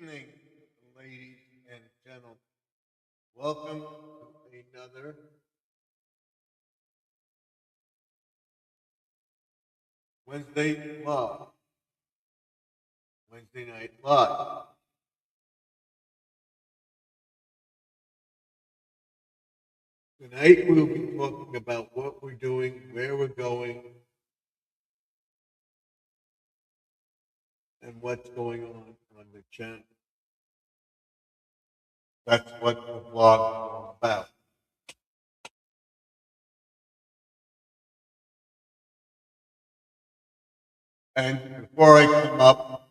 Evening, ladies and gentlemen. Welcome to another Wednesday Live, Wednesday Night Live. Tonight we'll be talking about what we're doing, where we're going, and what's going on the channel. That's what the vlog is all about. And before I come up,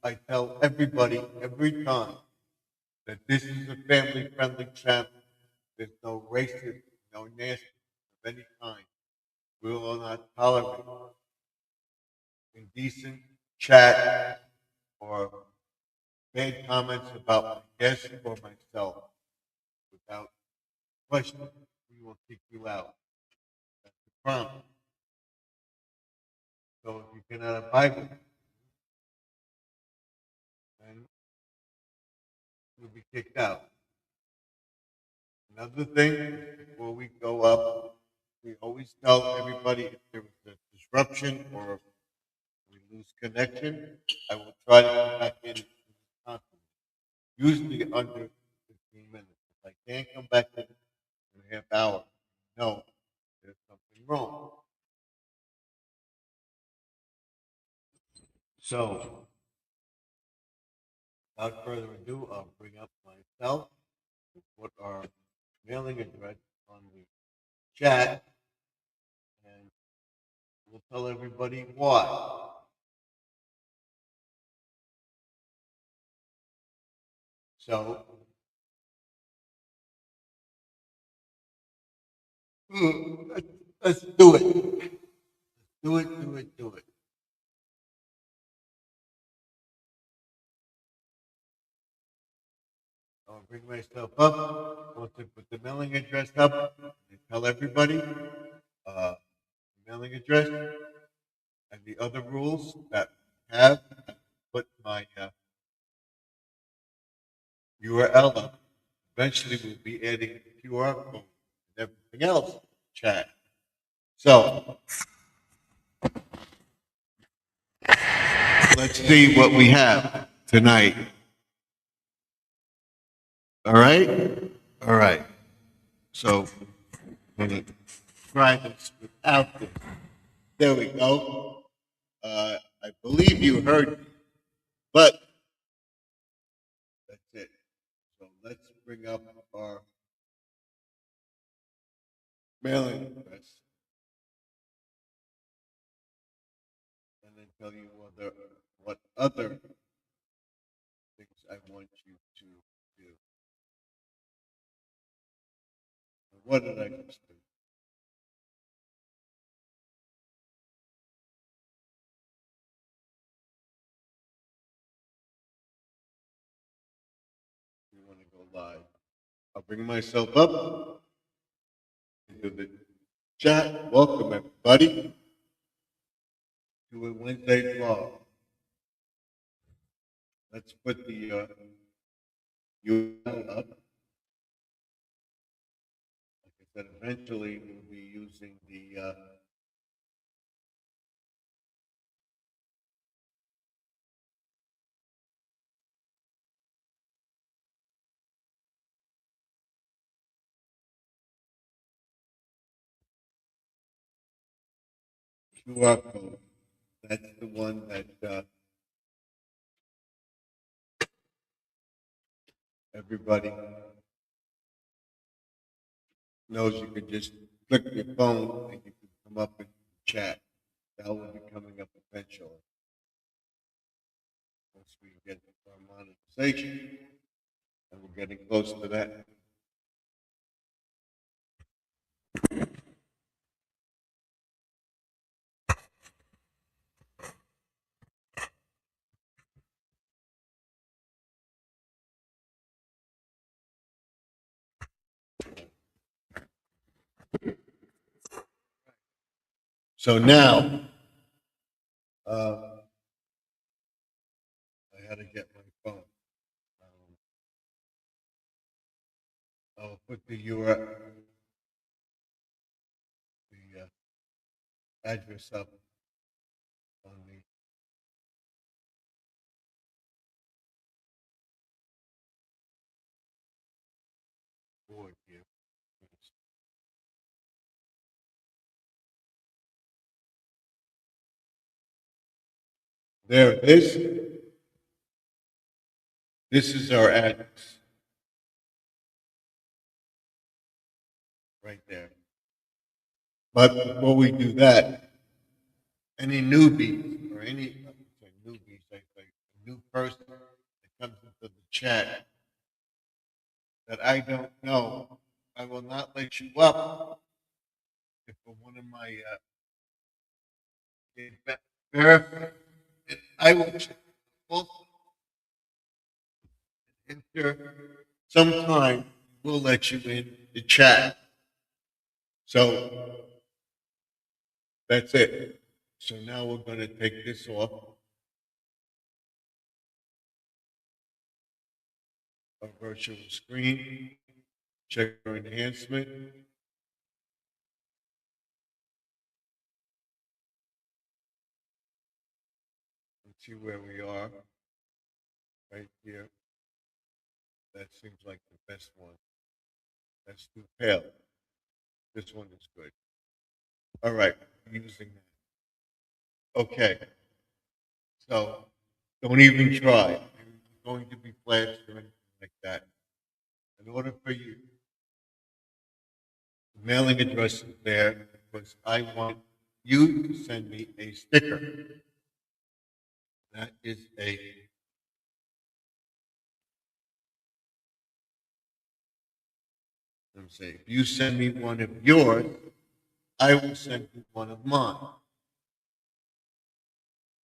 I tell everybody every time that this is a family friendly channel. There's no racism, no nasty of any kind. We will not tolerate indecent chat or bad comments about my guest or myself. Without question, we will kick you out. That's a promise. So if you cannot abide with it, then you'll be kicked out. Another thing, before we go up, we always tell everybody if there is a disruption or we lose connection, I will try to come back in constantly, usually under 15 minutes. If I can't come back in a half hour, no, there's something wrong. So, without further ado, I'll bring up myself and put our mailing address on the chat, and we'll tell everybody why. So, let's, let's do it. Do it, do it, do it. I'll bring myself up. Want to put the mailing address up and tell everybody the mailing address and the other rules that we have. Put my URL up. Eventually, we'll be adding the QR code and everything else in the chat. So let's see what we have tonight. All right? All right. So I'm going to try this without this. There we go. I believe you heard me, but that's it. So let's bring up our mailing address and then tell you what other things I want you to do. What did I just do? We want to go live. I'll bring myself up into the chat. Welcome everybody to a Wednesday vlog. Let's put the URL up. Like I said, eventually we'll be using the QR code. That's the one that everybody knows you can just click your phone and you can come up and chat. That will be coming up eventually once we get our monetization, and we're getting close to that. So now, I had to get my phone. I'll put the URL, the address up on the board here. There it is. This is our address. Right there. But before we do that, any newbies or any newbies, a new person that comes into the chat that I don't know, I will not let you up if for one of my verify. I will check after some time. We'll let you in the chat. So that's it. So now we're going to take this off our virtual screen, check our enhancement. Let's see where we are. Right here. That seems like the best one. That's too pale. This one is good. All right, using that. Okay. So don't even try. It's going to be flashed or anything like that. In order for you, the mailing address is there because I want you to send me a sticker. That is a let me see. If you send me one of yours, I will send you one of mine.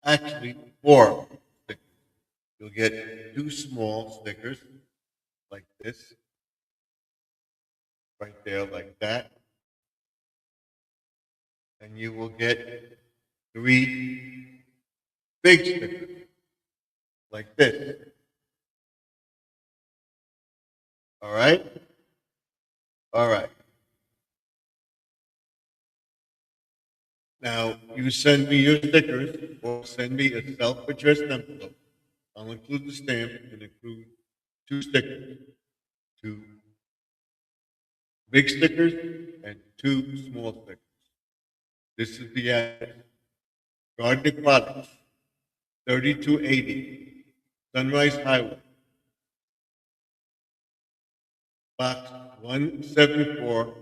Actually, four stickers. You'll get two small stickers like this, right there, like that. And you will get three big stickers like this. All right? All right. Now, you send me your stickers or send me a self-addressed envelope. I'll include the stamp and include two stickers, two big stickers and two small stickers. This is the address. Garden Aquatics, 3280 Sunrise Highway, Box 174,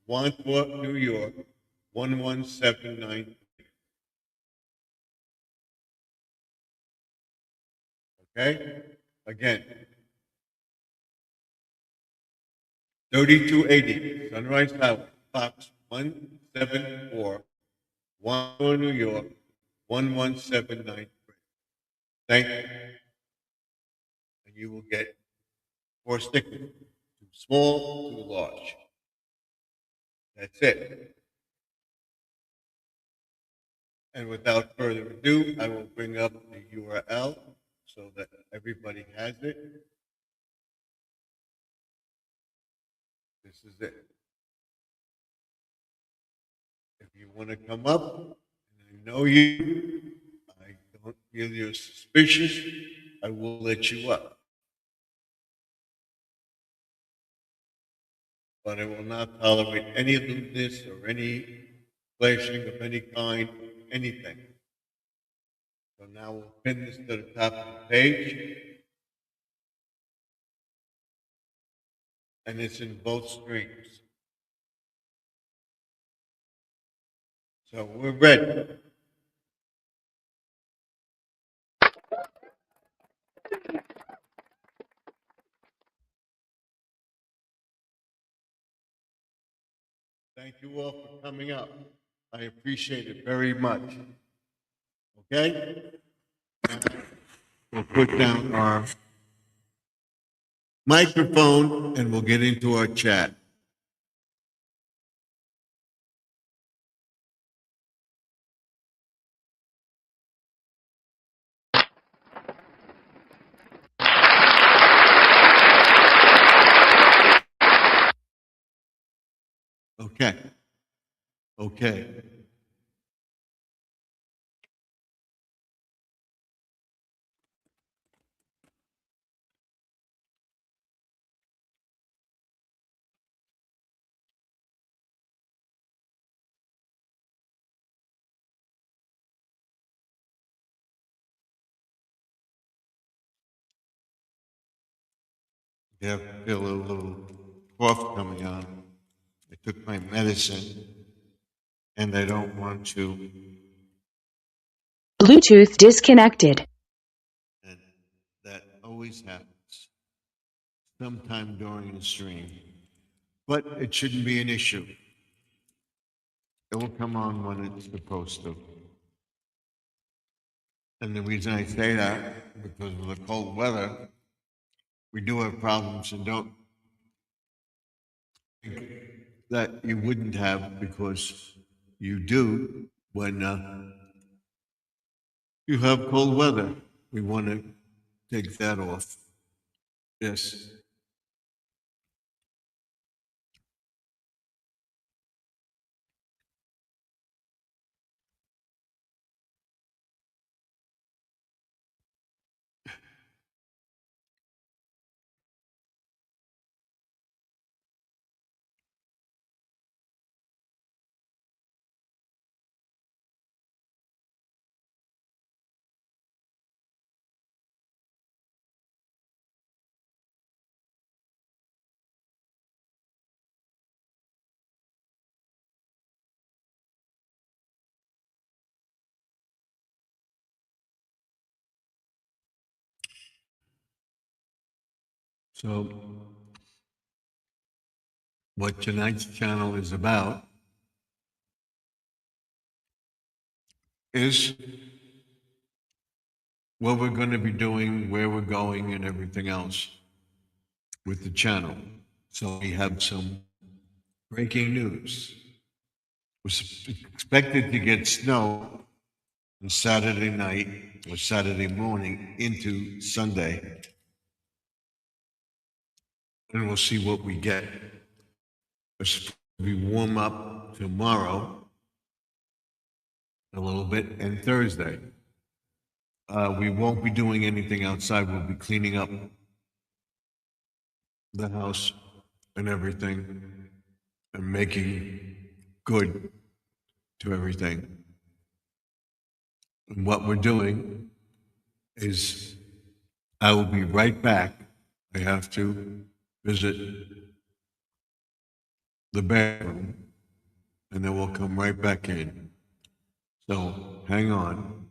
Wantagh, New York, 11793. Okay? Again, 3280 Sunrise Highway, Box 174, Wantagh, New York, 11793. Thank you. And you will get four stickers, too small, too large. That's it. And without further ado, I will bring up the URL so that everybody has it. This is it. If you want to come up, and I know you, I don't feel you're suspicious, I will let you up. But I will not tolerate any lewdness or any flashing of any kind, anything. So now we'll pin this to the top of the page. And it's in both streams. So we're ready. Thank you all for coming up. I appreciate it very much. Okay? We'll put down our microphone and we'll get into our chat. Okay. Yeah, I feel a little cough coming on. I took my medicine and I don't want to, Bluetooth disconnected. and that always happens sometime during the stream. But it shouldn't be an issue. It will come on when it's supposed to. And the reason I say that, because of the cold weather, we do have problems and don't think that you wouldn't have because you do when you have cold weather. We want to take that off. Yes. So, what tonight's channel is about is what we're going to be doing, where we're going, and everything else with the channel. So, we have some breaking news. We're expected to get snow on Saturday night or Saturday morning into Sunday, and we'll see what we get. It's supposed to be warm up tomorrow a little bit and Thursday. We won't be doing anything outside. We'll be cleaning up the house and everything and making good to everything. And what we're doing is I will be right back. I have to visit the bathroom and then we'll come right back in. So hang on.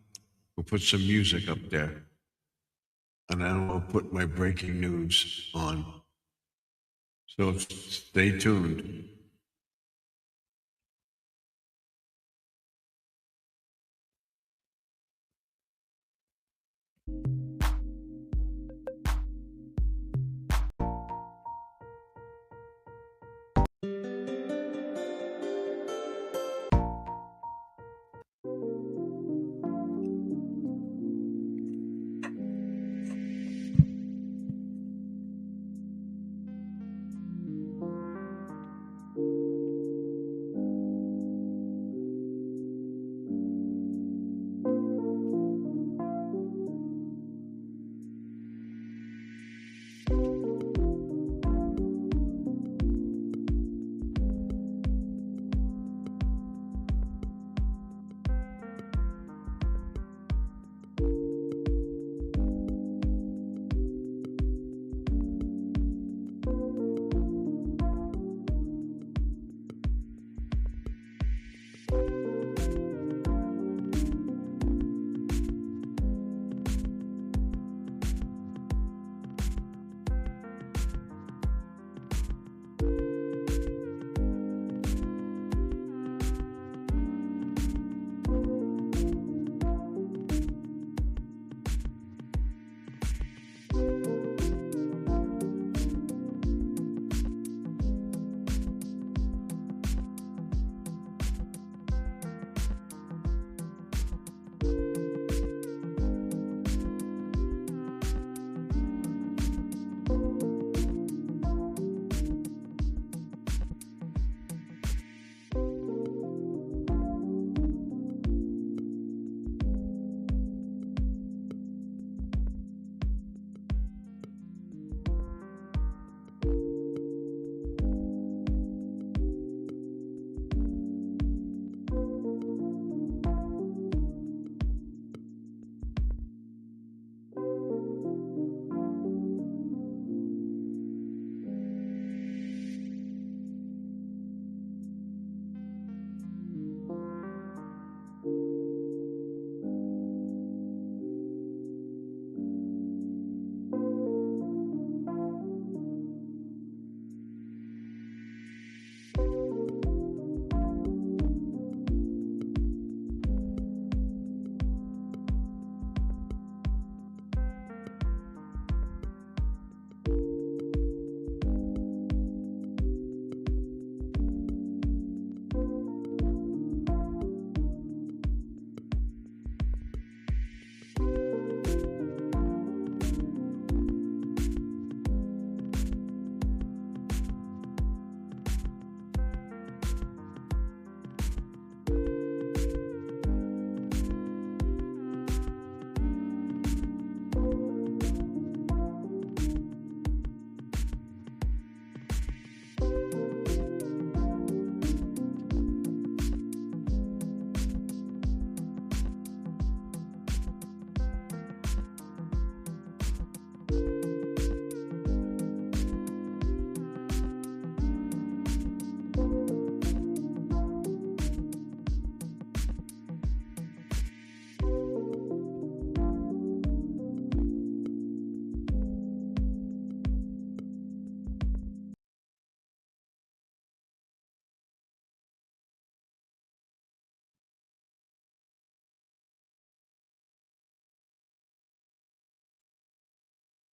We'll put some music up there and then we'll put my breaking news on. So stay tuned.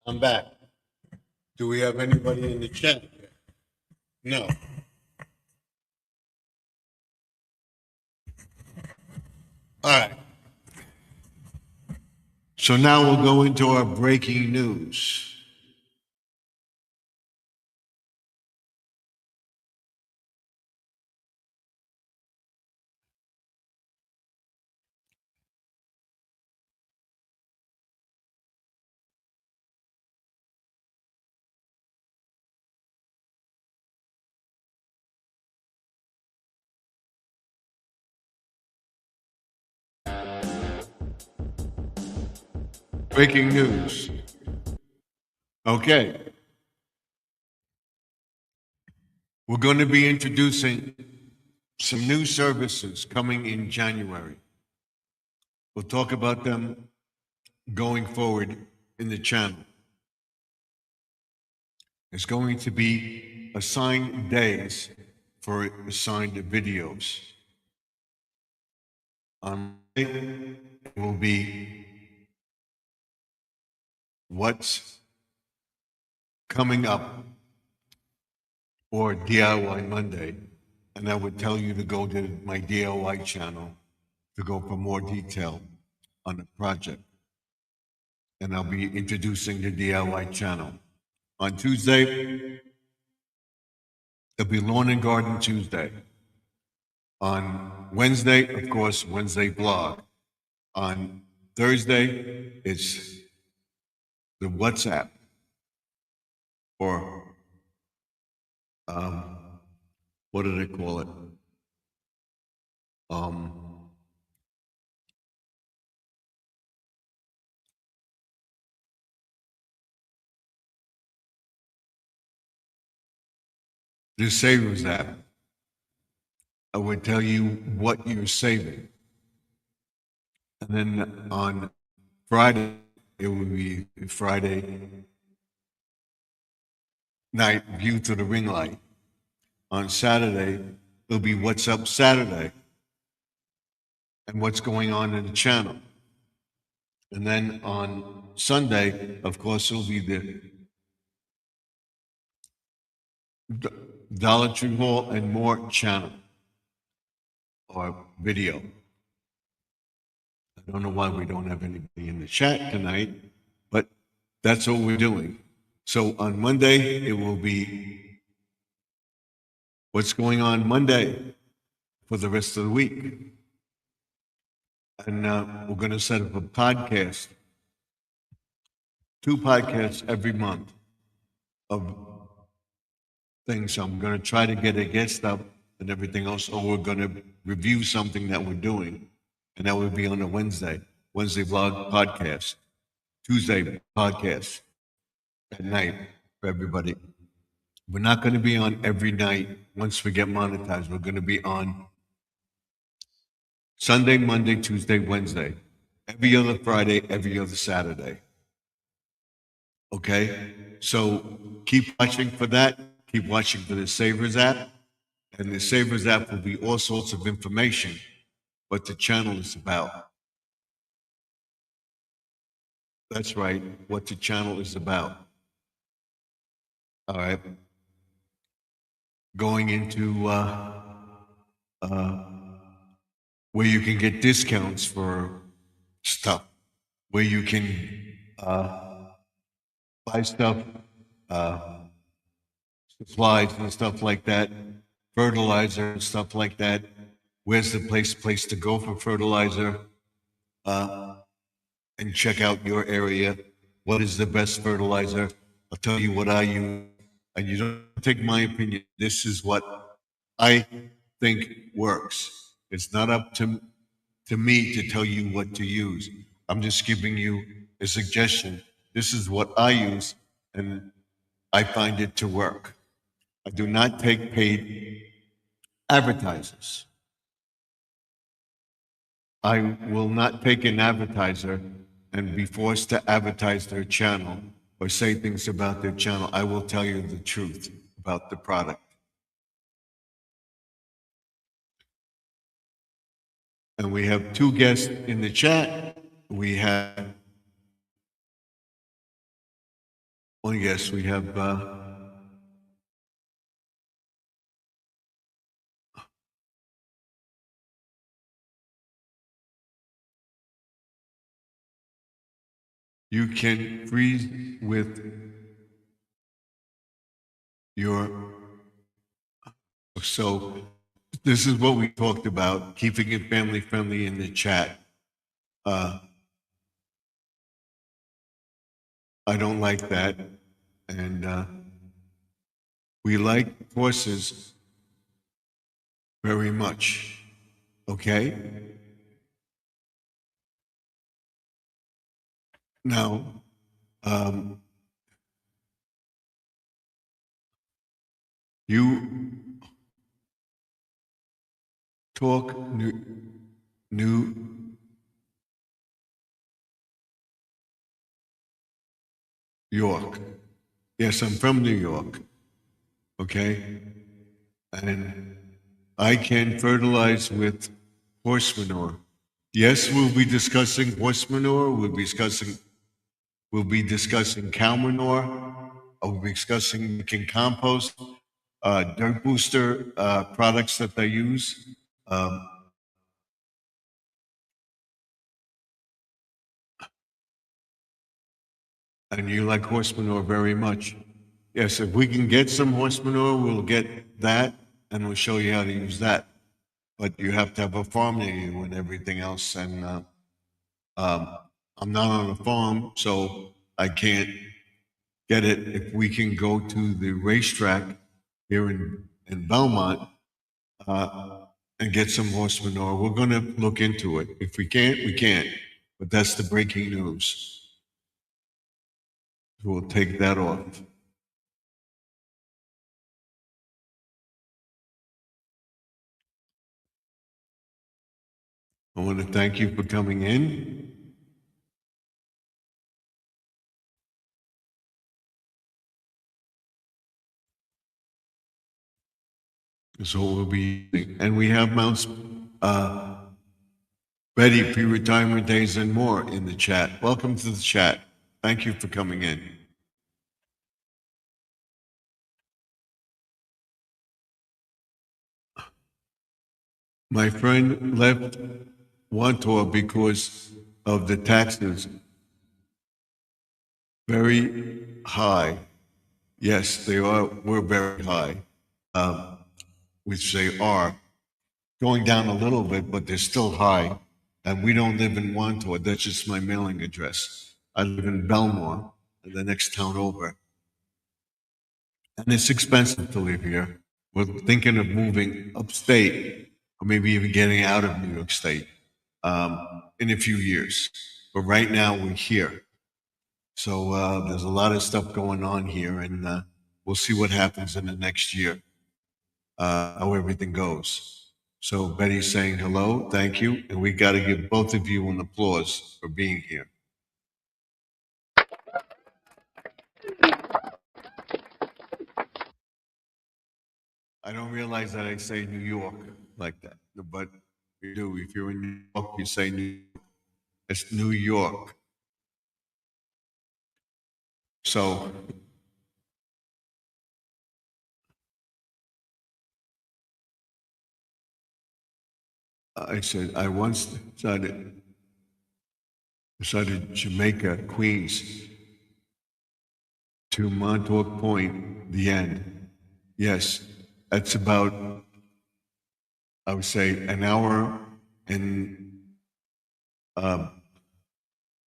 I'm back. Do we have anybody in the chat? No. All right. So now we'll go into our breaking news. Breaking news. Okay. We're going to be introducing some new services coming in January. We'll talk about them going forward in the channel. There's going to be assigned days for assigned videos. On Monday, it will be what's coming up or DIY Monday. And I would tell you to go to my DIY channel to go for more detail on the project. And I'll be introducing the DIY channel. On Tuesday, it'll be Lawn and Garden Tuesday. On Wednesday, of course, Wednesday blog. On Thursday, it's the WhatsApp or what do they call it? The Savers app. I would tell you what you're saving. And then on Friday, it will be Friday night view through the ring light. On Saturday, it'll be What's Up Saturday and what's going on in the channel. And then on Sunday, of course, it'll be the Dollar Tree Hall and More channel or video. I don't know why we don't have anybody in the chat tonight, but that's what we're doing. So on Monday, it will be what's going on Monday for the rest of the week. And we're going to set up a podcast, 2 podcasts every month of things. So I'm going to try to get a guest up and everything else, or we're going to review something that we're doing. And that would be on a Wednesday vlog podcast, Tuesday podcast at night for everybody. We're not going to be on every night once we get monetized. We're going to be on Sunday, Monday, Tuesday, Wednesday, every other Friday, every other Saturday. Okay? So keep watching for that. Keep watching for the Savers app. And the Savers app will be all sorts of information, what the channel is about. That's right, what the channel is about. All right. Going into where you can get discounts for stuff, where you can buy stuff, supplies and stuff like that, fertilizer and stuff like that. Where's the place to go for fertilizer? And check out your area. What is the best fertilizer? I'll tell you what I use. And you don't take my opinion. This is what I think works. It's not up to me to tell you what to use. I'm just giving you a suggestion. This is what I use, and I find it to work. I do not take paid advertisers. I will not take an advertiser and be forced to advertise their channel or say things about their channel. I will tell you the truth about the product. And we have two guests in the chat. We have one guest. We have you can freeze with your. So this is what we talked about, keeping it family friendly in the chat. I don't like that. And we like horses very much. Okay? Now, you talk New York. Yes, I'm from New York. Okay? And I can fertilize with horse manure. Yes, we'll be discussing horse manure. We'll be discussing cow manure. We'll be discussing making compost, dirt booster products that they use. And you like horse manure very much. Yes, if we can get some horse manure, we'll get that and we'll show you how to use that. But you have to have a farm near you and everything else. And I'm not on a farm, so I can't get it. If we can go to the racetrack here in Belmont and get some horse manure, we're going to look into it. If we can't, we can't. But that's the breaking news. We'll take that off. I want to thank you for coming in. So we'll be, and we have Mounts Betty pre-retirement days and more in the chat. Welcome to the chat. Thank you for coming in. My friend left Wantor because of the taxes. Very high. Yes, they are. We're very high, which they are. Going down a little bit, but they're still high. And we don't live in Wantor. That's just my mailing address. I live in Belmore, the next town over. And it's expensive to live here. We're thinking of moving upstate, or maybe even getting out of New York State in a few years. But right now we're here. So there's a lot of stuff going on here, and we'll see what happens in the next year, how everything goes. So Betty's saying hello, thank you, and we got to give both of you an applause for being here. I don't realize that I say New York like that, but you do. If you're in New York, you say New York. It's New York. So I said, I once decided Jamaica, Queens, to Montauk Point, the end. Yes, that's about, I would say, an hour and a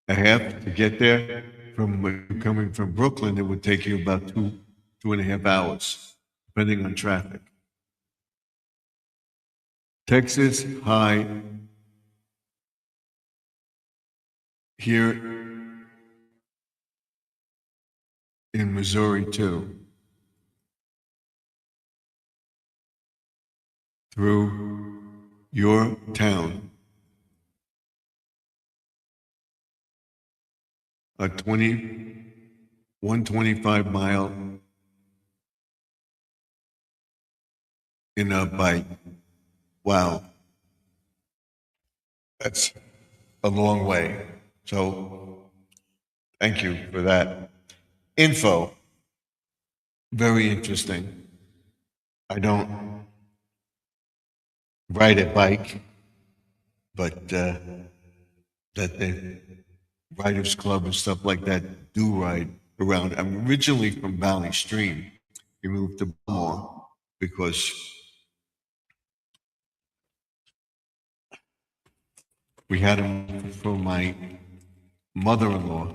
half to get there. From coming from Brooklyn, it would take you about 2.5 hours, depending on traffic. Texas high here in Missouri too, through your town, a 125 mile in a bike. Wow, that's a long way. So thank you for that info. Very interesting. I don't ride a bike, but that the Riders Club and stuff like that do ride around. I'm originally from Valley Stream. We moved to Baltimore because we had to move for my mother-in-law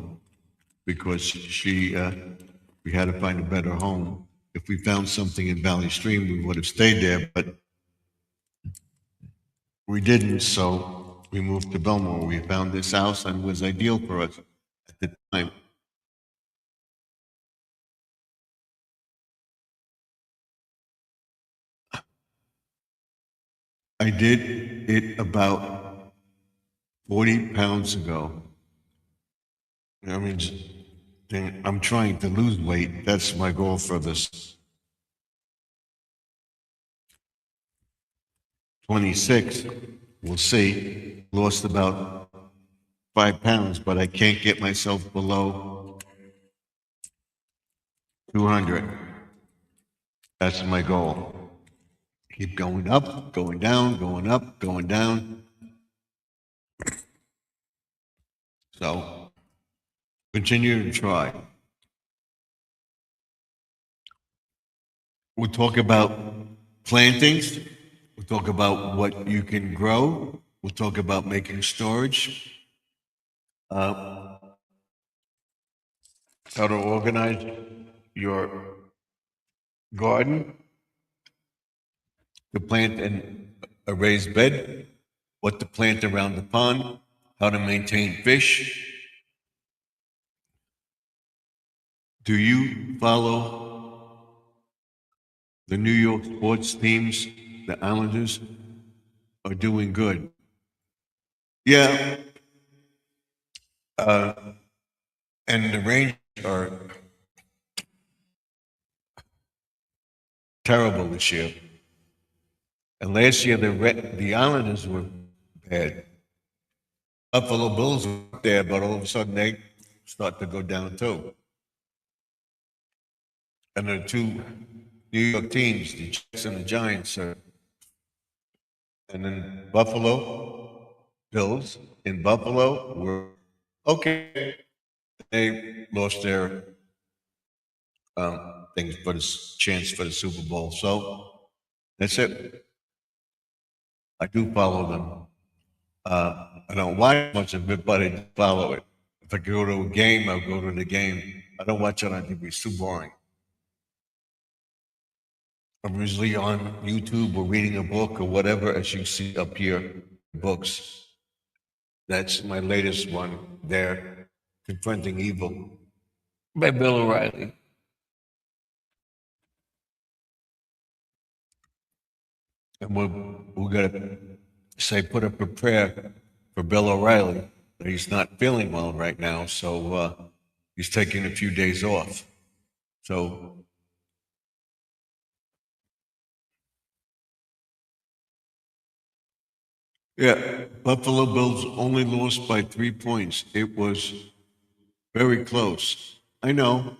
because we had to find a better home. If we found something in Valley Stream, we would have stayed there, but we didn't. So we moved to Belmore. We found this house and it was ideal for us at the time. I did it about 40 pounds ago. I mean, I'm trying to lose weight. That's my goal for this 26. We'll see. Lost about 5 pounds, but I can't get myself below 200. That's my goal. Keep going up, going down, going up, going down. So continue to try. We'll talk about plantings. We'll talk about what you can grow. We'll talk about making storage, uh, how to organize your garden, to plant in a raised bed, what to plant around the pond, how to maintain fish. Do you follow the New York sports teams? The Islanders are doing good. Yeah, uh, and the Rangers are terrible this year. And last year, the Islanders were bad. Buffalo Bills were up there, but all of a sudden they start to go down too. And the two New York teams, the Jets and the Giants, are, and then Buffalo Bills in Buffalo were okay. They lost their things for the chance for the Super Bowl. So that's it. I do follow them. I don't watch much of it, but I do follow it. If I go to a game, I'll go to the game. I don't watch it on TV. It's too boring. I'm usually on YouTube or reading a book or whatever, as you see up here, books. That's my latest one there, Confronting Evil by Bill O'Reilly. And we're going to say, put up a prayer for Bill O'Reilly. He's not feeling well right now, so he's taking a few days off. So, yeah, Buffalo Bills only lost by 3 points. It was very close. I know.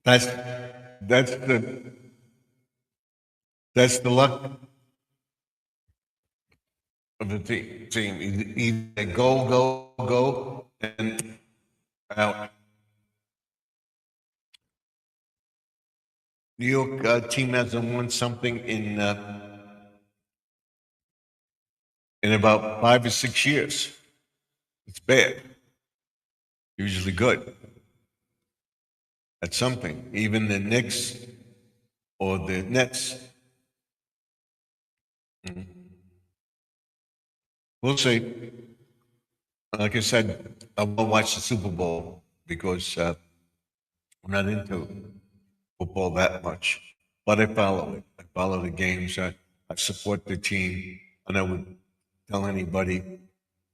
That's that's the that's the luck of the team. Either go, and out. New York team hasn't won something in about 5 or 6 years. It's bad. Usually good at something. Even the Knicks or the Nets. We'll see. like I said, I won't watch the Super Bowl because I'm not into football that much, but I follow it. I follow the games. I support the team, and I would tell anybody,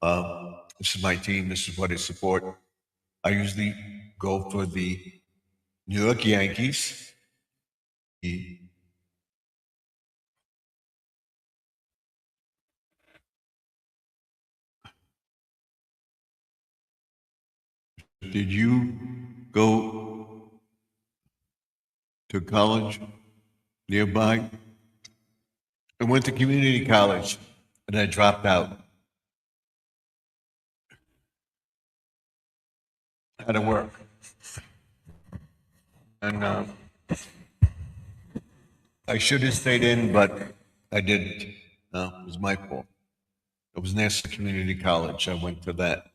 this is my team. This is what I support. I usually go for the New York Yankees. The- Did you go to college nearby? I went to community college, and I dropped out. Had to work, and I should have stayed in, but I didn't. No, it was my fault. It was Nassau Community College. I went to that,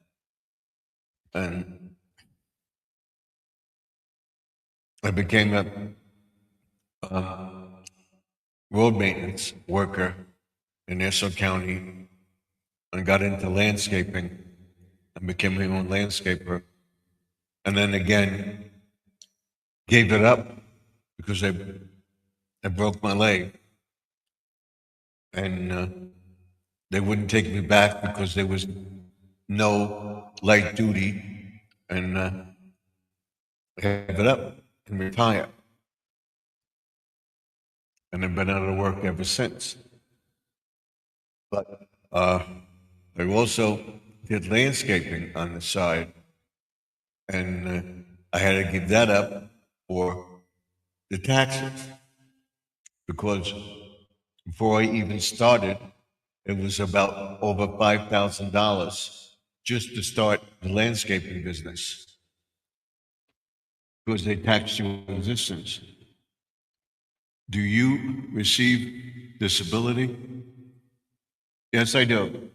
and I became a road maintenance worker in Nassau County, and got into landscaping, and became my own landscaper. And then again, gave it up because I broke my leg, and they wouldn't take me back because there was no light duty, and I gave it up and retired. And I've been out of work ever since. But I also did landscaping on the side, and I had to give that up for the taxes because before I even started, it was about over $5,000 just to start the landscaping business because they tax you in existence. Do you receive disability? Yes, I do.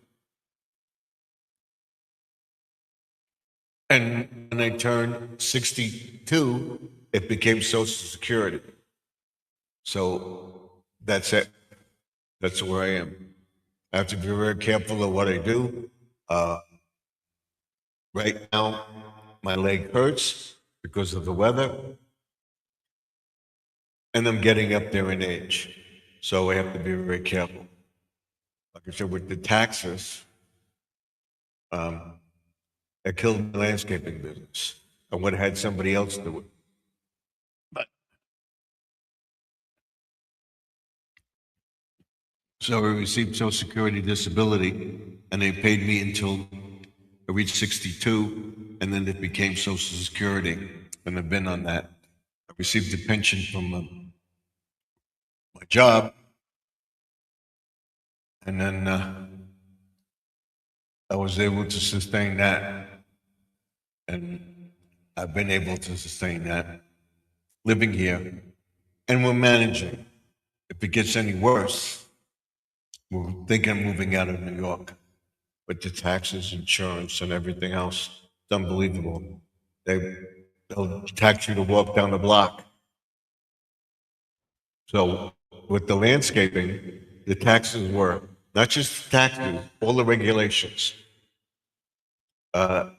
And when I turned 62, it became Social Security. So that's it. That's where I am. I have to be very careful of what I do. Uh, right now, my leg hurts because of the weather, and I'm getting up there in age. So I have to be very careful. Like I said, with the taxes, um, it killed the landscaping business. I would have had somebody else do it. But so I received Social Security disability, and they paid me until I reached 62, and then it became Social Security, and I've been on that. I received a pension from my job, and then I was able to sustain that, and I've been able to sustain that living here, and we're managing. If it gets any worse, we're thinking of moving out of New York. With the taxes, insurance, and everything else, it's unbelievable. They'll tax you to walk down the block. So with the landscaping, the taxes were not just taxes, all the regulations. Uh,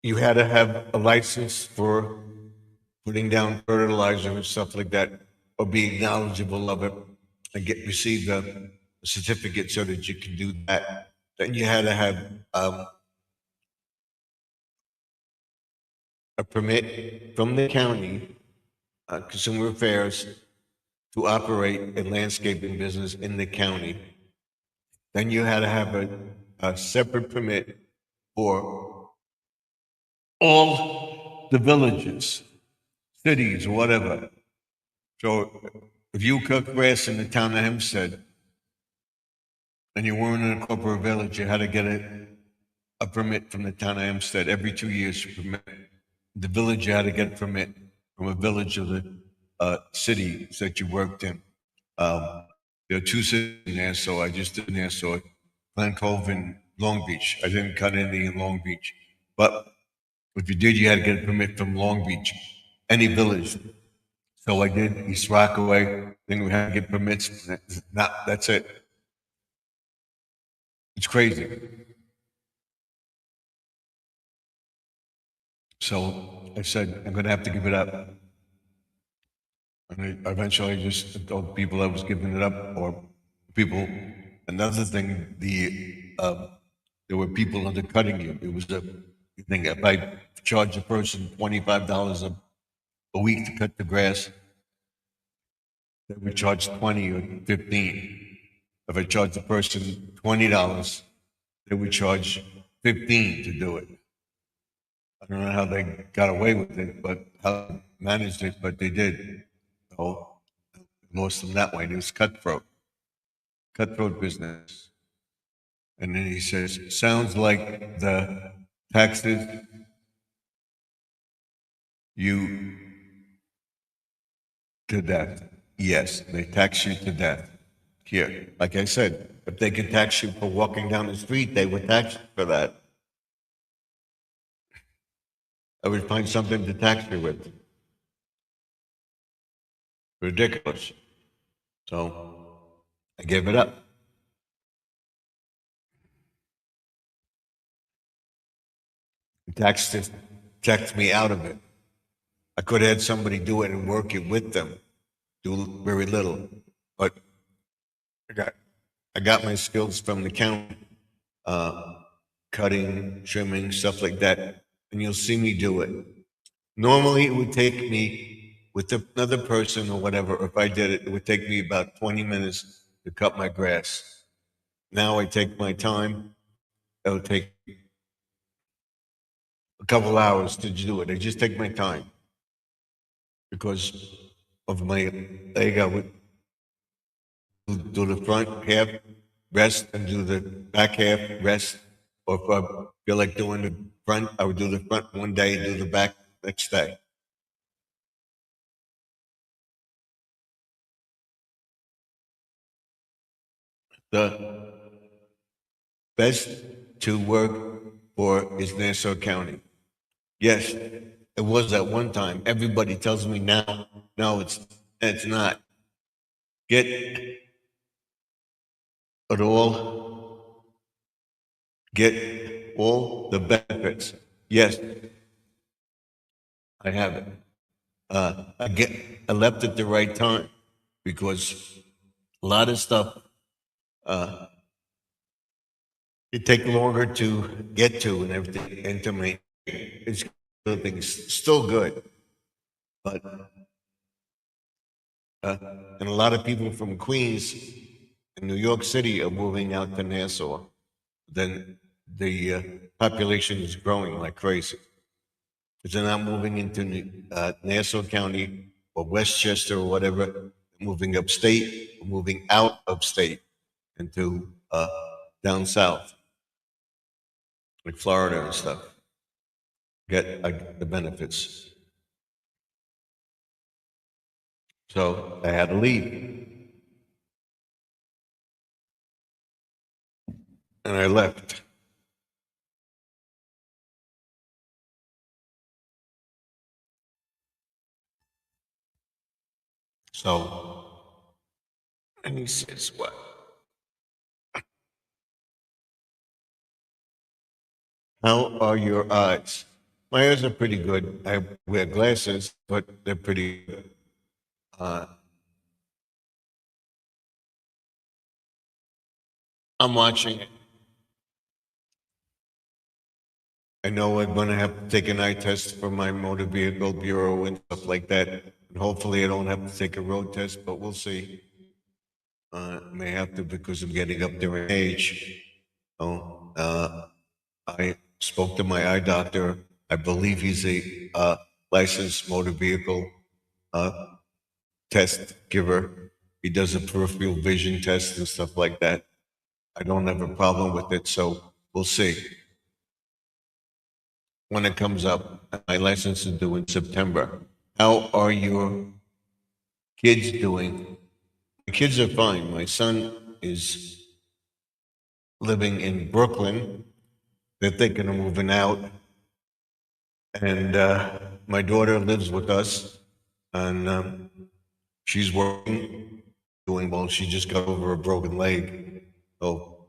you had to have a license for putting down fertilizer and stuff like that, or being knowledgeable of it and receive a certificate so that you can do that. Then you had to have a permit from the county, Consumer Affairs, to operate a landscaping business in the county. Then you had to have a separate permit for all the villages, cities, whatever. So if you cut grass in the town of Hempstead and you weren't in a corporate village, you had to get a permit from the town of Hempstead every 2 years. Permit. The village, you had to get a permit from a village of the city that you worked in. There are two cities in there, so I just did Nassau, Glen Cove, and Long Beach. I didn't cut any in Long Beach, but if you did, you had to get a permit from Long Beach, any village. So I did East Rockaway. Then we had to get permits. That's it. It's crazy. So I said, I'm going to have to give it up. And eventually I just told people I was giving it up, or people, another thing, there were people undercutting you. It was a thing. If I charge a person $25 a week to cut the grass, they would charge 20 or 15. If I charge a person $20, they would charge 15 to do it. I don't know how they got away with it, but how they managed it, but they did. So lost them that way. It was cutthroat business. And then he says, sounds like the taxes you to death. Yes, they tax you to death. Here, like I said, if they could tax you for walking down the street, they would tax you for that. I would find something to tax you with. Ridiculous. So I gave it up. Taxed me out of it. I could have had somebody do it and work it with them, do very little. But I got my skills from the county, cutting, trimming, stuff like that, and you'll see me do it. Normally, it would take me with another person or whatever. If I did it, it would take me about 20 minutes to cut my grass. Now I take my time. It would take a couple hours to do it. I just take my time because of my leg. I would do the front half, rest, and do the back half, rest. Or if I feel like doing the front, I would do the front one day and do the back next day. The best to work for is Nassau County. Yes, it was at one time. Everybody tells me now, no, it's not. Get it all, get all the benefits. Yes, I have it. I left at the right time because a lot of stuff it take longer to get to and everything, and to make it's everything's still good, but and a lot of people from Queens and New York City are moving out to Nassau. Then the population is growing like crazy. Because they're not moving into Nassau County or Westchester or whatever, moving upstate, moving out of state into down south, like Florida and stuff. Get the benefits. So I had to leave. And I left. So, and he says, what? How are your eyes? My eyes are pretty good. I wear glasses, but they're pretty good. I'm watching it. I know I'm going to have to take an eye test for my motor vehicle bureau and stuff like that. And hopefully, I don't have to take a road test, but we'll see. May have to because I'm getting up there in age. Oh, I spoke to my eye doctor. I believe he's a licensed motor vehicle uh, test giver. He does a peripheral vision test and stuff like that. I don't have a problem with it, so we'll see when it comes up. My license is due in September. How are your kids doing? My kids are fine. My son is living in Brooklyn. They're thinking of moving out. And my daughter lives with us, and she's working, doing well. She just got over a broken leg. So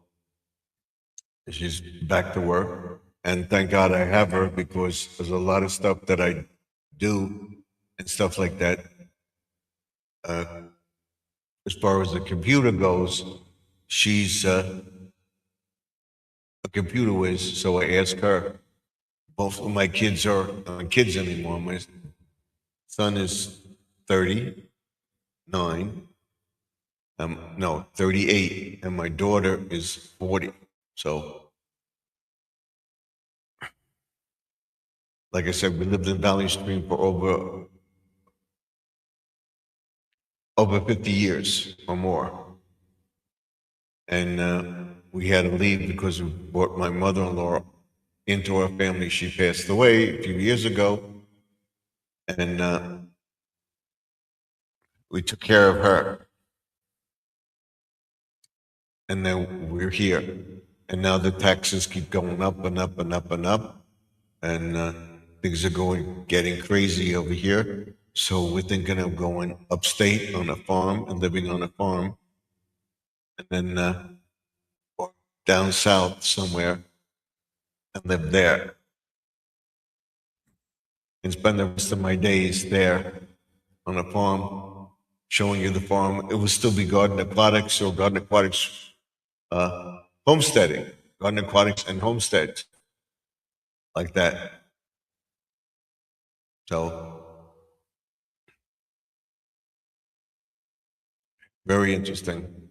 she's back to work. And thank God I have her because there's a lot of stuff that I do and stuff like that. Uh, as far as the computer goes, she's a computer whiz, so I ask her. Both of my kids are not kids anymore. My son is 39, no, 38, and my daughter is 40. So, like I said, we lived in Valley Stream for over 50 years or more. And we had to leave because we brought my mother-in-law into our family. She passed away a few years ago, and we took care of her. And then we're here. And now the taxes keep going up and up and up and up. And things are getting crazy over here. So we're thinking of going upstate on a farm and living on a farm. And then or down south somewhere and live there. And spend the rest of my days there on a farm, showing you the farm. It will still be garden aquatics or garden aquatics homesteading, garden aquatics and homesteads like that. So very interesting.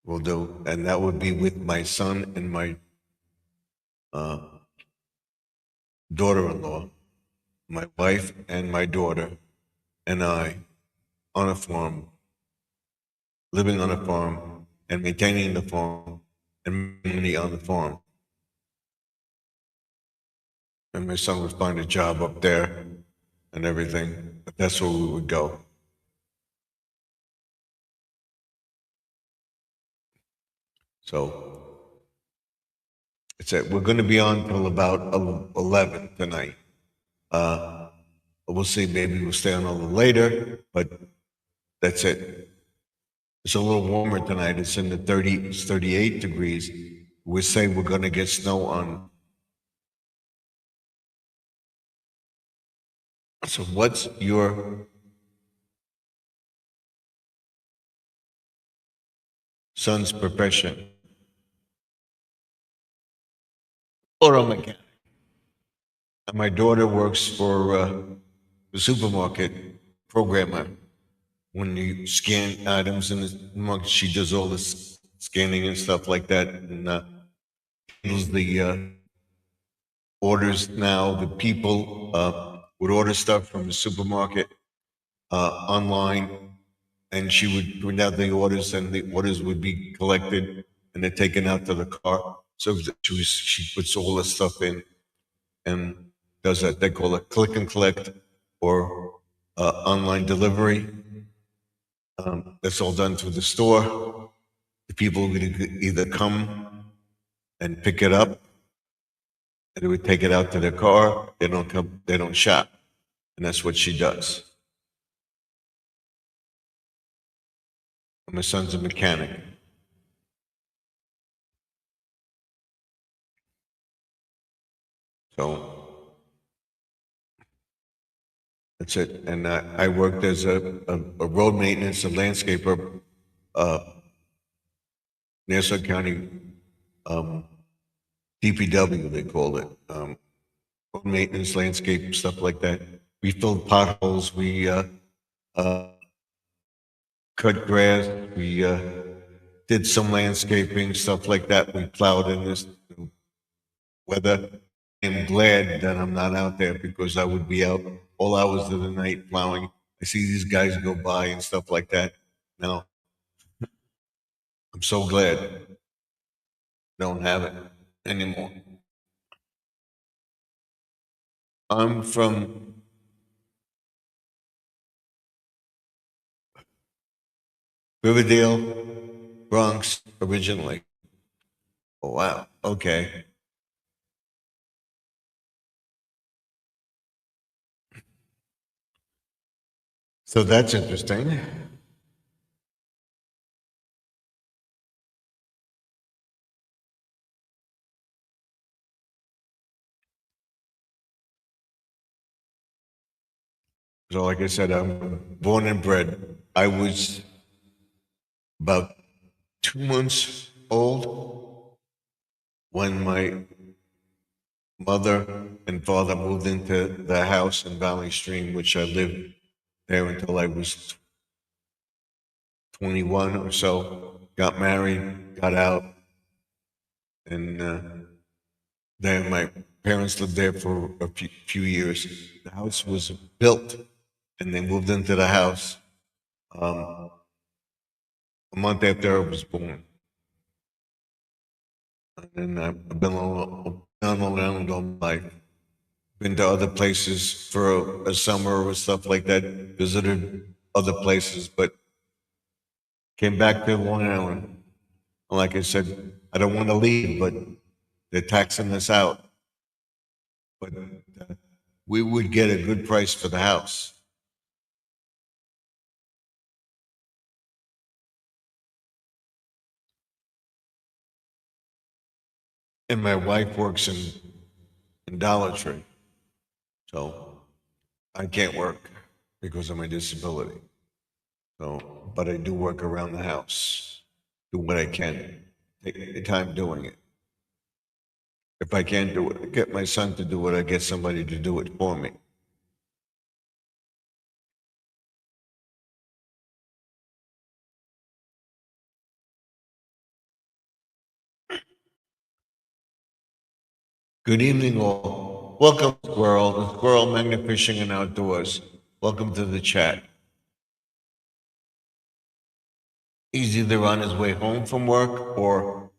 Will do, and that would be with my son and my uh, daughter-in-law, my wife and my daughter, and I on a farm, living on a farm, and maintaining the farm, and making money on the farm. And my son would find a job up there and everything, but that's where we would go. So it's it. We're going to be on till about 11 tonight. Uh, we'll see. Maybe we'll stay on a little later, but that's it. It's a little warmer tonight. It's in the 38 degrees. We say we're going to get snow on. So, what's your son's profession? Auto mechanic. And my daughter works for the supermarket programmer. When you scan items in the market, she does all this scanning and stuff like that, and handles the orders now. The people would order stuff from the supermarket online, and she would print out the orders, and the orders would be collected and then taken out to the car. So she puts all the stuff in and does that. They call it click and collect or online delivery. That's all done through the store. The people would either come and pick it up, and they would take it out to their car. They don't come. They don't shop, and that's what she does. My son's a mechanic. So that's it. And I worked as a road maintenance and landscaper, uh, Nassau County DPW, they called it. Road maintenance, landscape, stuff like that. We filled potholes. We uh, cut grass. We did some landscaping, stuff like that. We plowed in this weather. I'm glad that I'm not out there because I would be out all hours of the night plowing. I see these guys go by and stuff like that. No, I'm so glad I don't have it anymore. I'm from Riverdale, Bronx originally. Oh, wow. Okay. So that's interesting. So, like I said, I'm born and bred. I was about 2 months old when my mother and father moved into the house in Valley Stream, which I lived there until I was 21 or so. Got married, got out, and then my parents lived there for a few years. The house was built, and they moved into the house um, a month after I was born. And I've been around all my life. Been to other places for a summer or stuff like that. Visited other places, but came back to Long Island. And like I said, I don't want to leave, but they're taxing us out. But we would get a good price for the house. And my wife works in Dollar Tree, so I can't work because of my disability. So, but I do work around the house, do what I can, take the time doing it. If I can't do it, get my son to do it, I get somebody to do it for me. Good evening, all. Welcome, Squirrel, the Squirrel Magna Fishing and Outdoors. Welcome to the chat. He's either on his way home from work or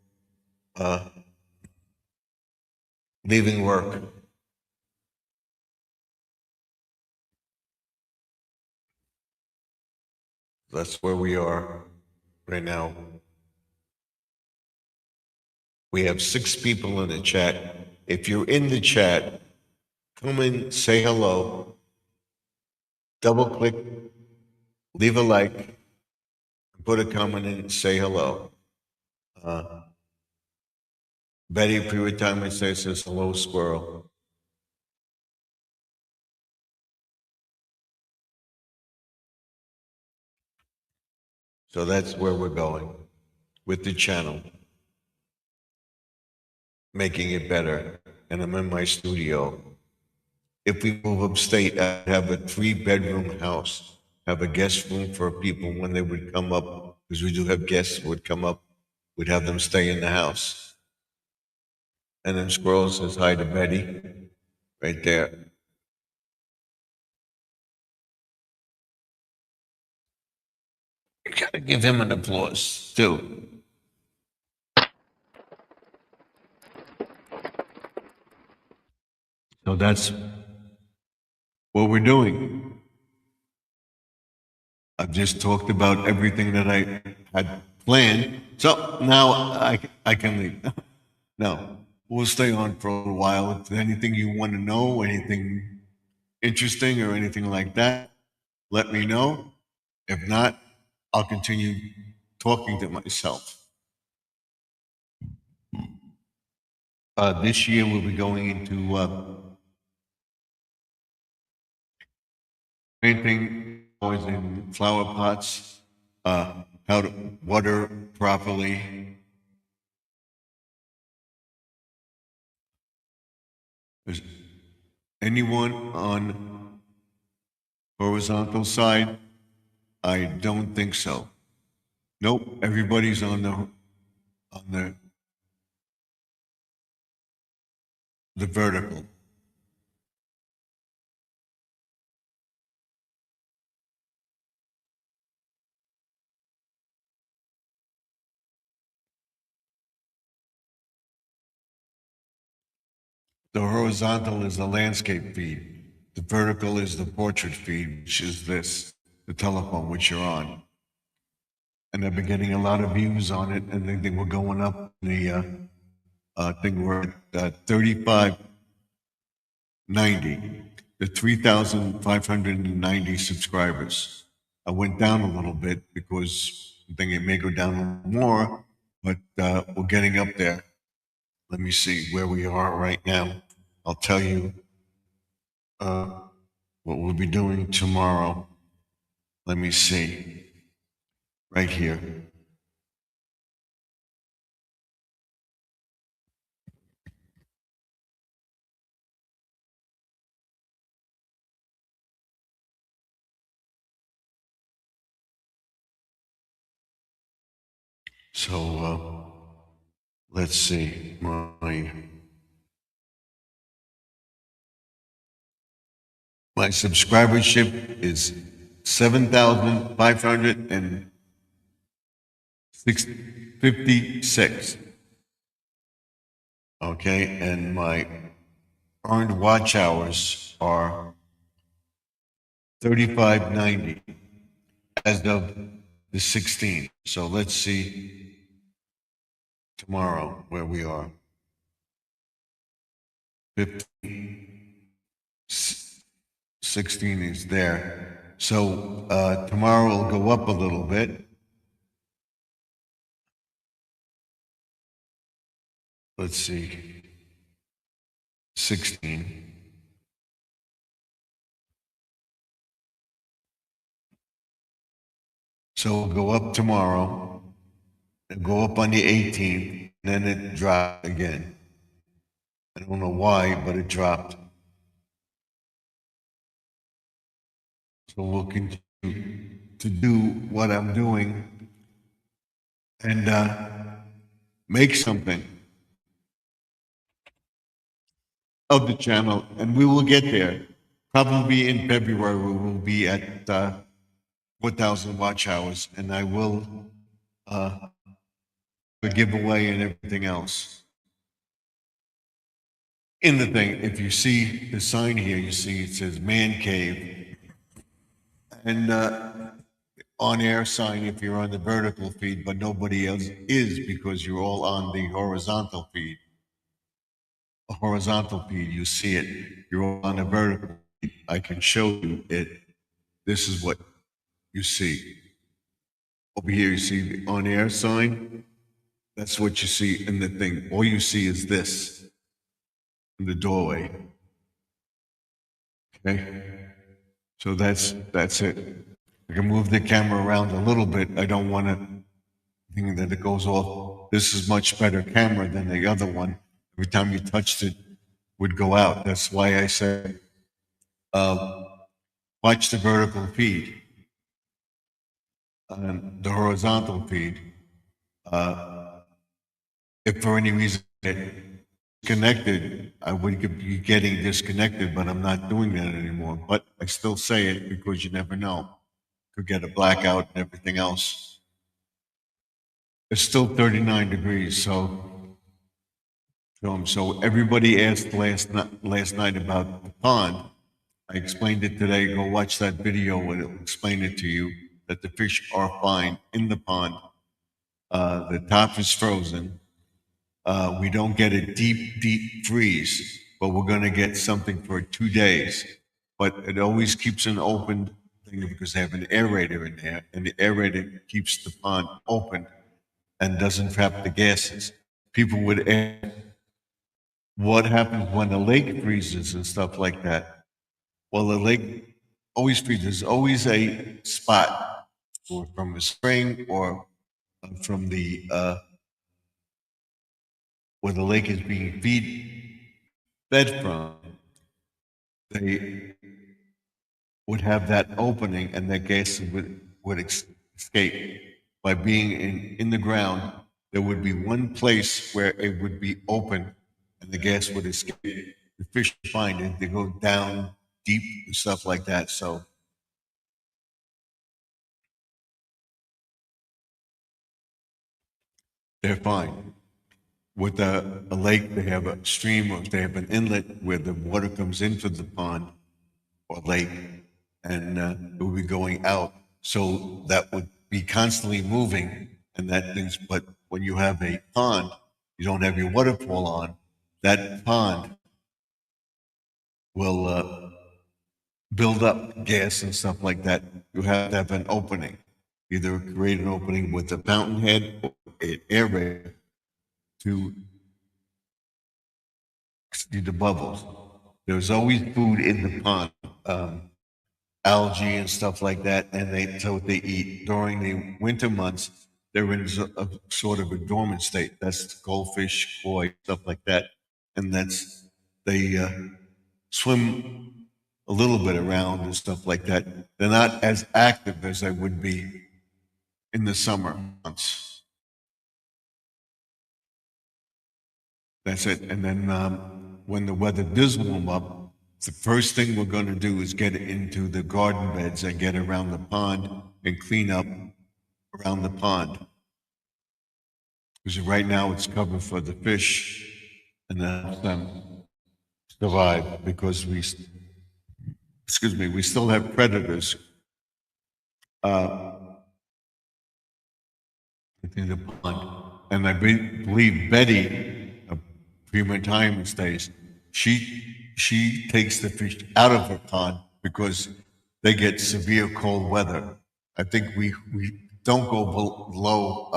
uh, leaving work. That's where we are right now. We have 6 people in the chat. If you're in the chat, come in, say hello, double click, leave a like, put a comment in, say hello. Betty, every time I say says hello, squirrel. So that's where we're going with the channel, making it better. And I'm in my studio. If we move upstate, I'd have a 3-bedroom house, have a guest room for people when they would come up, because we do have guests who would come up, we'd have them stay in the house. And then Squirrel says hi to Betty, right there. You gotta give him an applause, too. So that's what we're doing. I've just talked about everything that I had planned. So now I can leave. No, we'll stay on for a little while. If there's anything you want to know, anything interesting or anything like that, let me know. If not, I'll continue talking to myself. This year we'll be going into painting flowers in flower pots, how to water properly. Is anyone on horizontal side? I don't think so. Nope, everybody's on the vertical. The horizontal is the landscape feed. The vertical is the portrait feed, which is this, the telephone, which you're on. And I've been getting a lot of views on it, and they were going up. The thing we're at 3590, the 3,590 subscribers. I went down a little bit because I think it may go down a little more, but we're getting up there. Let me see where we are right now. I'll tell you what we'll be doing tomorrow. Let me see. Right here. So let's see. My subscribership is 7,556. Okay, and my earned watch hours are 3590 as of the 16th. So let's see tomorrow where we are. 15, 16 is there. So tomorrow will go up a little bit. Let's see. 16. So we'll go up tomorrow, and go up on the 18th, and then it dropped again. I don't know why, but it dropped. So we'll continue to do what I'm doing and make something of the channel, and we will get there. Probably in February, we will be at 4,000 watch hours, and I will a giveaway and everything else. In the thing, if you see the sign here, you see it says Man Cave, and on-air sign if you're on the vertical feed, but nobody else is because you're all on the horizontal feed. A horizontal feed, you see it. You're all on a vertical feed. I can show you it. This is what you see. Over here, you see the on-air sign. That's what you see in the thing. All you see is this in the doorway. Okay? So that's it. I can move the camera around a little bit. I don't want to think that it goes off. This is much better camera than the other one. Every time you touched it, would go out. That's why I say, watch the vertical feed, the horizontal feed. If for any reason it disconnected, I would be getting disconnected, but I'm not doing that anymore. But I still say it because you never know. Could get a blackout and everything else. It's still 39 degrees, so everybody asked last night about the pond. I explained it today. Go watch that video and it'll explain it to you that the fish are fine in the pond. The top is frozen. We don't get a deep freeze, but we're going to get something for 2 days. But it always keeps an open thing because they have an aerator in there, and the aerator keeps the pond open and doesn't trap the gases. People would ask, what happens when the lake freezes and stuff like that? Well, the lake always freezes. There's always a spot, or from a spring, or from the where the lake is being fed from. They would have that opening, and that gas would escape. By being in the ground, there would be one place where it would be open, and the gas would escape. The fish find it; they go down deep and stuff like that. So they're fine. With a lake, they have a stream, or they have an inlet where the water comes into the pond or lake, and it will be going out. So that would be constantly moving, and that things. But when you have a pond, you don't have your waterfall on. That pond will build up gas and stuff like that. You have to have an opening, either create an opening with a fountain head or an aerator to see the bubbles. There's always food in the pond. algae and stuff like that, and that's what they eat. During the winter months, they're in a sort of a dormant state. That's goldfish, koi, stuff like that, and that's they swim a little bit around and stuff like that. They're not as active as they would be in the summer months. That's it. And then when the weather does warm up, the first thing we're going to do is get into the garden beds and get around the pond and clean up around the pond. Because right now it's covered for the fish and helps them survive because we still have predators in the pond. And I believe Betty, of pre-retirement days, she takes the fish out of her pond because they get severe cold weather. I think we don't go below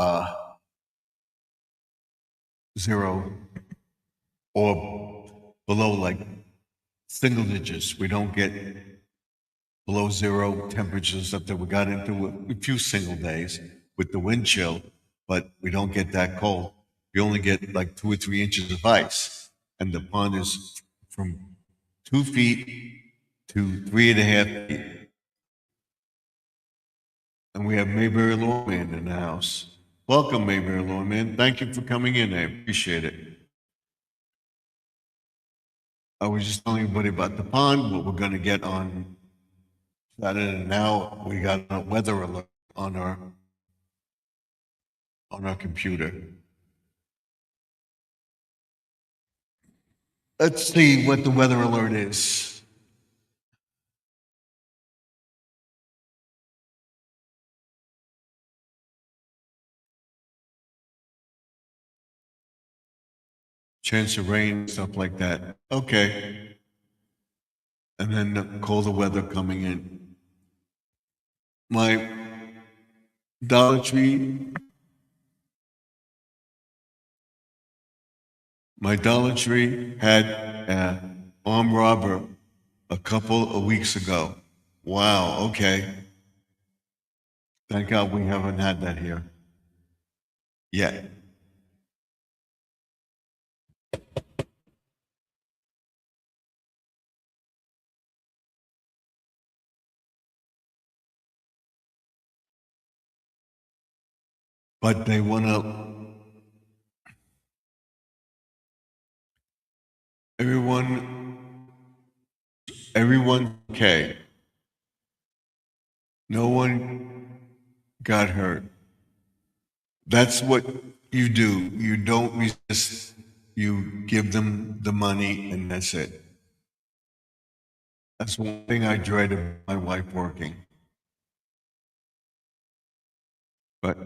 zero or below like single digits. We don't get below zero temperatures up there. We got into a few single days with the wind chill, but we don't get that cold. We only get like 2 or 3 inches of ice, and the pond is from 2 feet to 3.5 feet. And we have Mayberry Lawman in the house. Welcome, Mayberry Lawman. Thank you for coming in. I appreciate it. I was just telling everybody about the pond, what we're going to get on Saturday. Now we got a weather alert on our computer. Let's see what the weather alert is. Chance of rain, stuff like that. Okay. And then the colder weather coming in. My Dollar Tree had an armed robber a couple of weeks ago. Wow, okay. Thank God we haven't had that here yet. But they want to, everyone okay. No one got hurt. That's what you do. You don't resist. You give them the money and that's it. That's one thing I dread about my wife working. But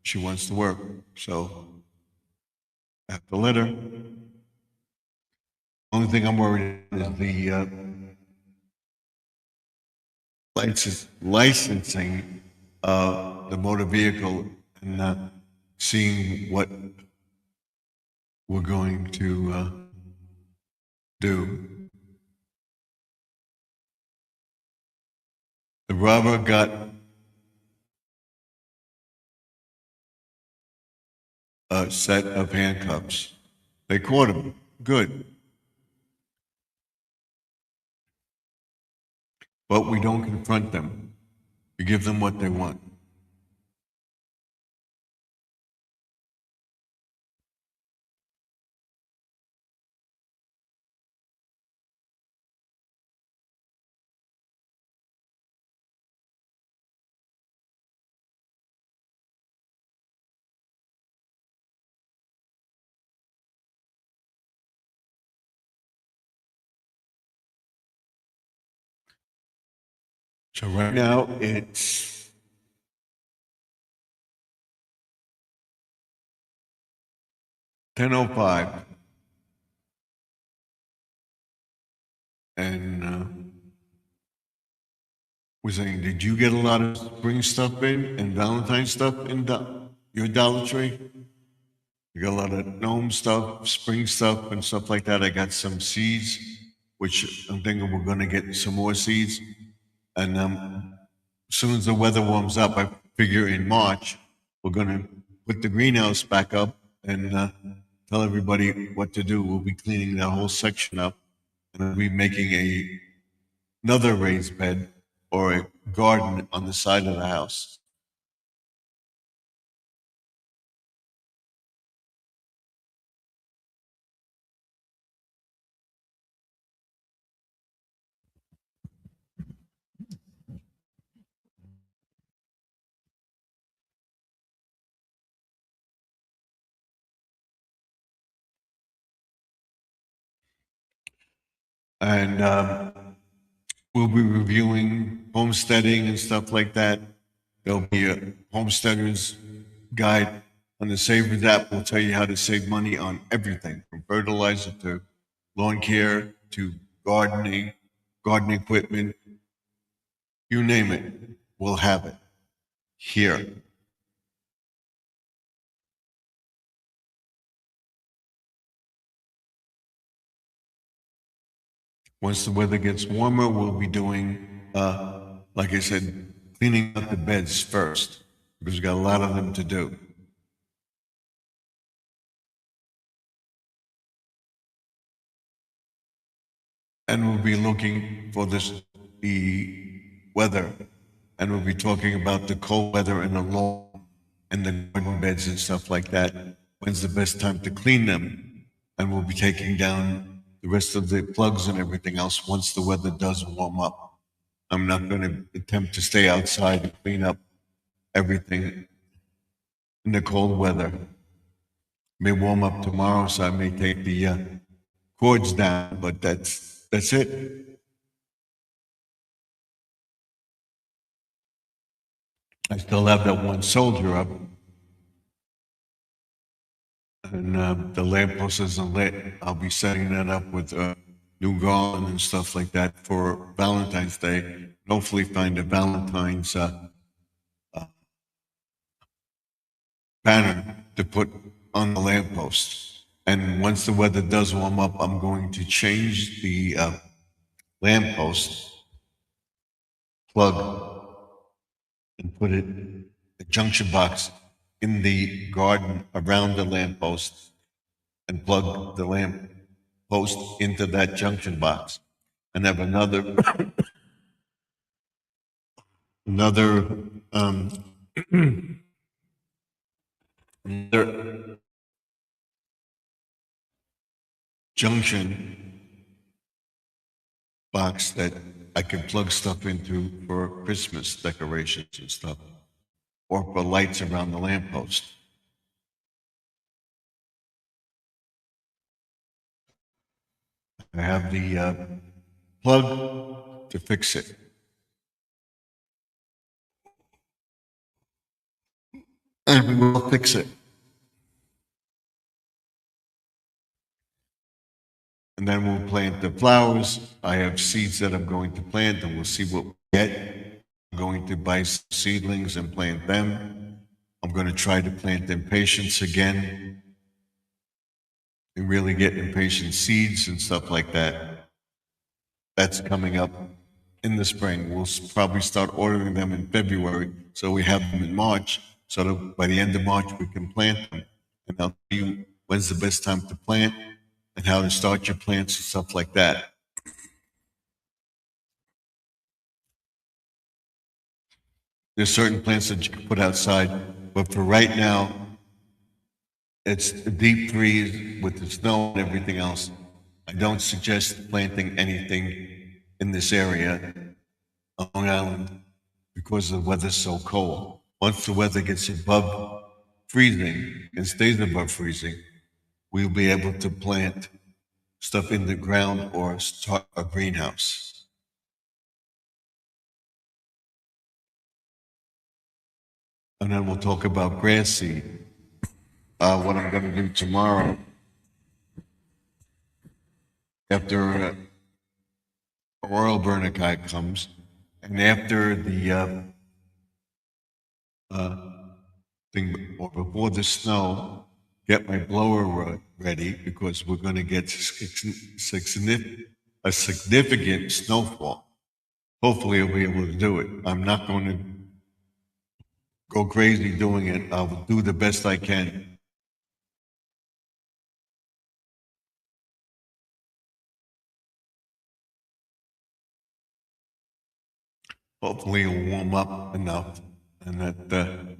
she wants to work, so I have to let her. Only thing I'm worried is the licensing of the motor vehicle and seeing what we're going to do. The robber got a set of handcuffs. They caught him. Good. But we don't confront them. We give them what they want. So right now it's 10:05, and we're saying, did you get a lot of spring stuff in and Valentine stuff in your Dollar Tree? You got a lot of gnome stuff, spring stuff, and stuff like that. I got some seeds, which I'm thinking we're going to get some more seeds. And as soon as the weather warms up, I figure in March, we're going to put the greenhouse back up and tell everybody what to do. We'll be cleaning that whole section up, and we'll be making another raised bed or a garden on the side of the house. And we'll be reviewing homesteading and stuff like that. There'll be a homesteader's guide on the Savers app. Will tell you how to save money on everything from fertilizer to lawn care to gardening, garden equipment, you name it, we'll have it here. Once the weather gets warmer, we'll be doing, like I said, cleaning out the beds first because we've got a lot of them to do. And we'll be looking for the weather, and we'll be talking about the cold weather and the lawn and the garden beds and stuff like that. When's the best time to clean them? And we'll be taking down the rest of the plugs and everything else once the weather does warm up. I'm not going to attempt to stay outside and clean up everything in the cold weather. It may warm up tomorrow, so I may take the cords down, but that's it. I still have that one soldier up, and the lamppost isn't lit. I'll be setting that up with new garland and stuff like that for Valentine's Day. And hopefully, find a Valentine's banner to put on the lamppost. And once the weather does warm up, I'm going to change the lamppost plug and put it, a junction box in the garden around the lamppost and plug the lamppost into that junction box and have another another junction box that I can plug stuff into for Christmas decorations and stuff, or for lights around the lamppost. I have the plug to fix it. And we will fix it. And then we'll plant the flowers. I have seeds that I'm going to plant, and we'll see what we get. I'm going to buy some seedlings and plant them. I'm going to try to plant impatiens again and really get impatient seeds and stuff like that. That's coming up in the spring. We'll probably start ordering them in February, so we have them in March, so that by the end of March we can plant them. And I'll tell you when's the best time to plant and how to start your plants and stuff like that. There's certain plants that you can put outside, but for right now, it's a deep freeze with the snow and everything else. I don't suggest planting anything in this area on Long Island because the weather's so cold. Once the weather gets above freezing and stays above freezing, we'll be able to plant stuff in the ground or start a greenhouse. And then we'll talk about grass seed. What I'm going to do tomorrow after oil burner guy comes, and after the thing, or before the snow, get my blower ready because we're going to get a significant snowfall. hopefully I'll be able to do it. I'm not going to go crazy doing it. I'll do the best I can. Hopefully it'll warm up enough and that the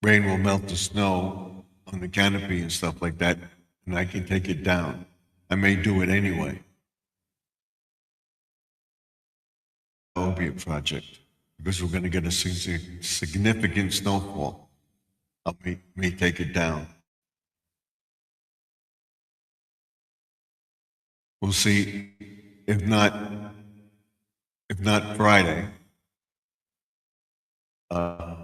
rain will melt the snow on the canopy and stuff like that, and I can take it down. I may do it anyway. That will be a project because we're going to get a significant snowfall. I may take it down. We'll see. If not Friday, if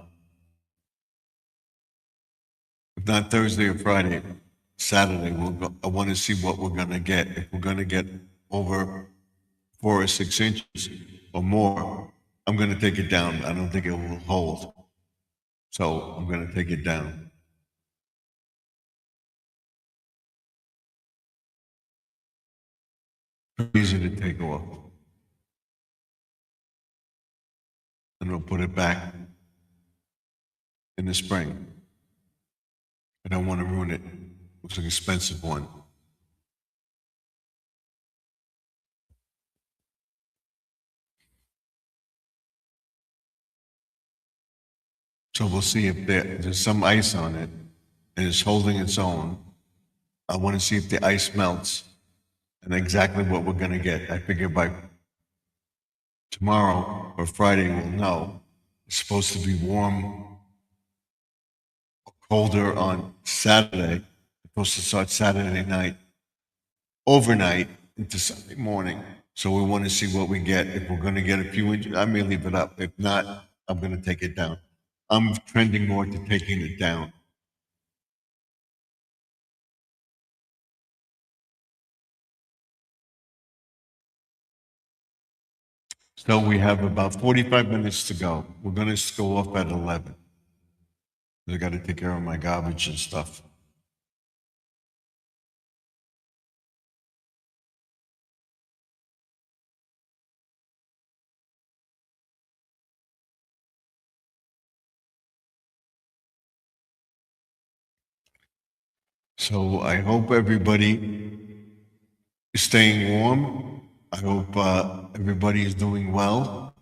not Thursday or Friday, Saturday, I want to see what we're going to get. If we're going to get over 4 or 6 inches or more, I'm going to take it down. I don't think it will hold. So I'm going to take it down. Easy to take off. And we'll put it back in the spring. I don't want to ruin it. It's an expensive one. So we'll see if there's some ice on it and it's holding its own. I want to see if the ice melts and exactly what we're going to get. I figure by tomorrow or Friday we'll know. It's supposed to be warm, colder on Saturday. It's supposed to start Saturday night, overnight into Sunday morning. So we want to see what we get. If we're going to get a few inches, I may leave it up. If not, I'm going to take it down. I'm trending more to taking it down. So we have about 45 minutes to go. We're going to go off at 11. I got to take care of my garbage and stuff. So I hope everybody is staying warm. I hope everybody is doing well.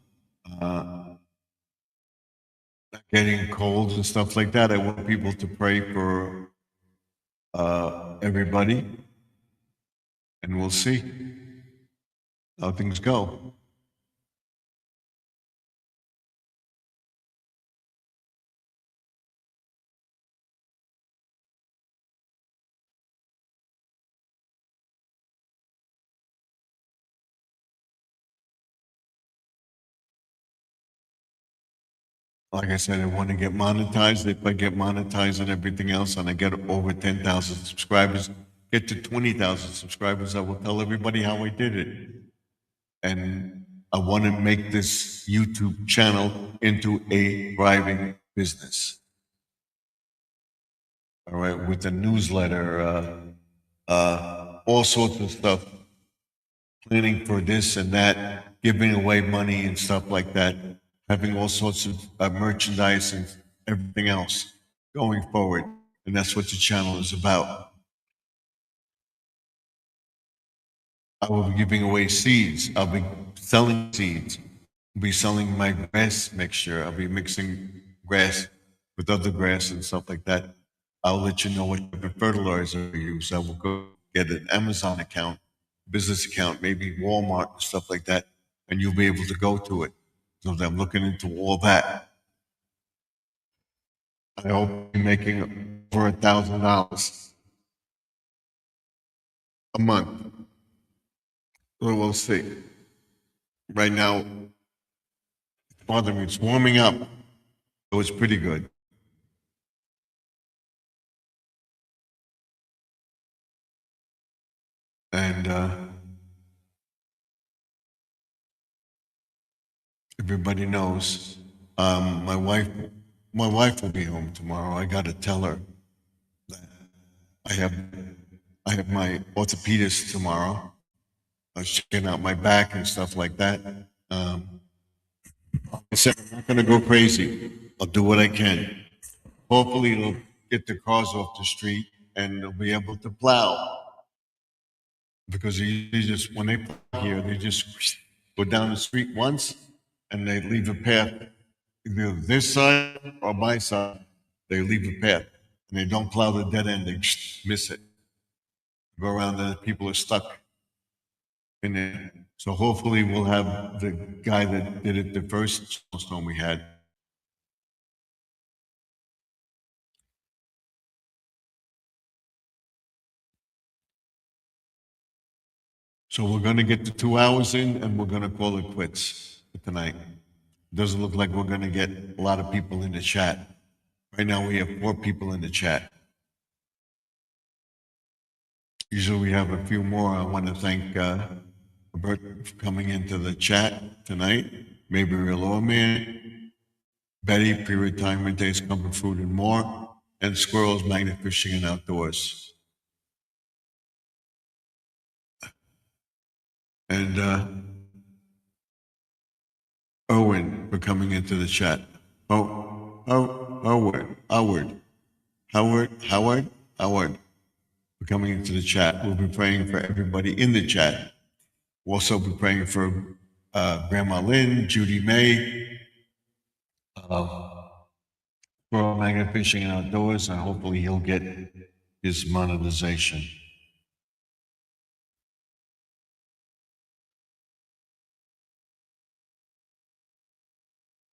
Not getting colds and stuff like that. I want people to pray for everybody, and we'll see how things go. Like I said, I want to get monetized. If I get monetized and everything else, and I get over 10,000 subscribers, get to 20,000 subscribers, I will tell everybody how I did it. And I want to make this YouTube channel into a thriving business. All right, with the newsletter, all sorts of stuff, planning for this and that, giving away money and stuff like that, having all sorts of merchandise and everything else going forward. And that's what the channel is about. I will be giving away seeds. I'll be selling seeds. I'll be selling my grass mixture. I'll be mixing grass with other grass and stuff like that. I'll let you know what type of fertilizer I use. I will go get an Amazon account, business account, maybe Walmart and stuff like that, and you'll be able to go to it. So I'm looking into all that. I hope I'm making over $1,000 a month. So we'll see. Right now, it's warming up. So it's pretty good. And everybody knows my wife will be home tomorrow. I got to tell her that I have my orthopedist tomorrow, shaking out my back and stuff like that. I said, I'm not going to go crazy. I'll do what I can. Hopefully, it'll get the cars off the street and they'll be able to plow. Because they just, when they plow here, they just go down the street once and they leave a path, either this side or my side. They leave a path and they don't plow the dead end, they miss it. Go around and people are stuck in there. So hopefully, we'll have the guy that did it the first snowstorm we had. So we're going to get the 2 hours in and we're going to call it quits for tonight. Doesn't look like we're going to get a lot of people in the chat. Right now we have 4 people in the chat. Usually we have a few more. I want to thank Robert for coming into the chat tonight. Maybe Real Lawman, Betty, pre-retirement days, comfort food and more, and Squirrels, Magnet Fishing and Outdoors. And Owen for coming into the chat. Howard for coming into the chat. We'll be praying for everybody in the chat. We'll also be praying for Grandma Lynn, Judy May, for Magnet Fishing and Outdoors, and hopefully he'll get his monetization.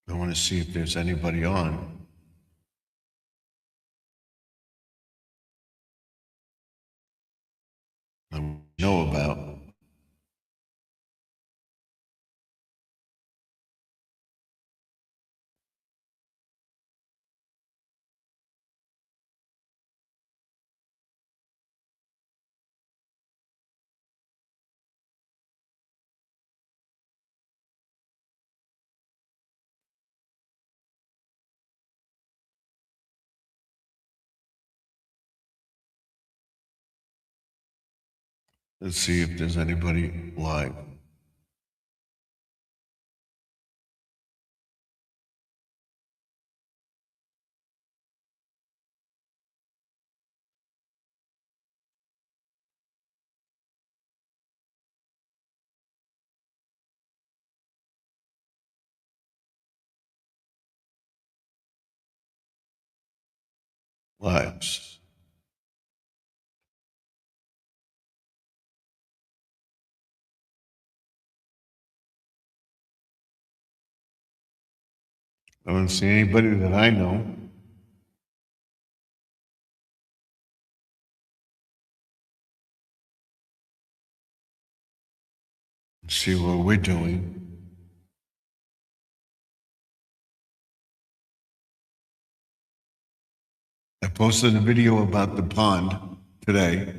I want to see if there's anybody on. I know about. Let's see if there's anybody live. Lives. I don't see anybody that I know. Let's see what we're doing. I posted a video about the pond today.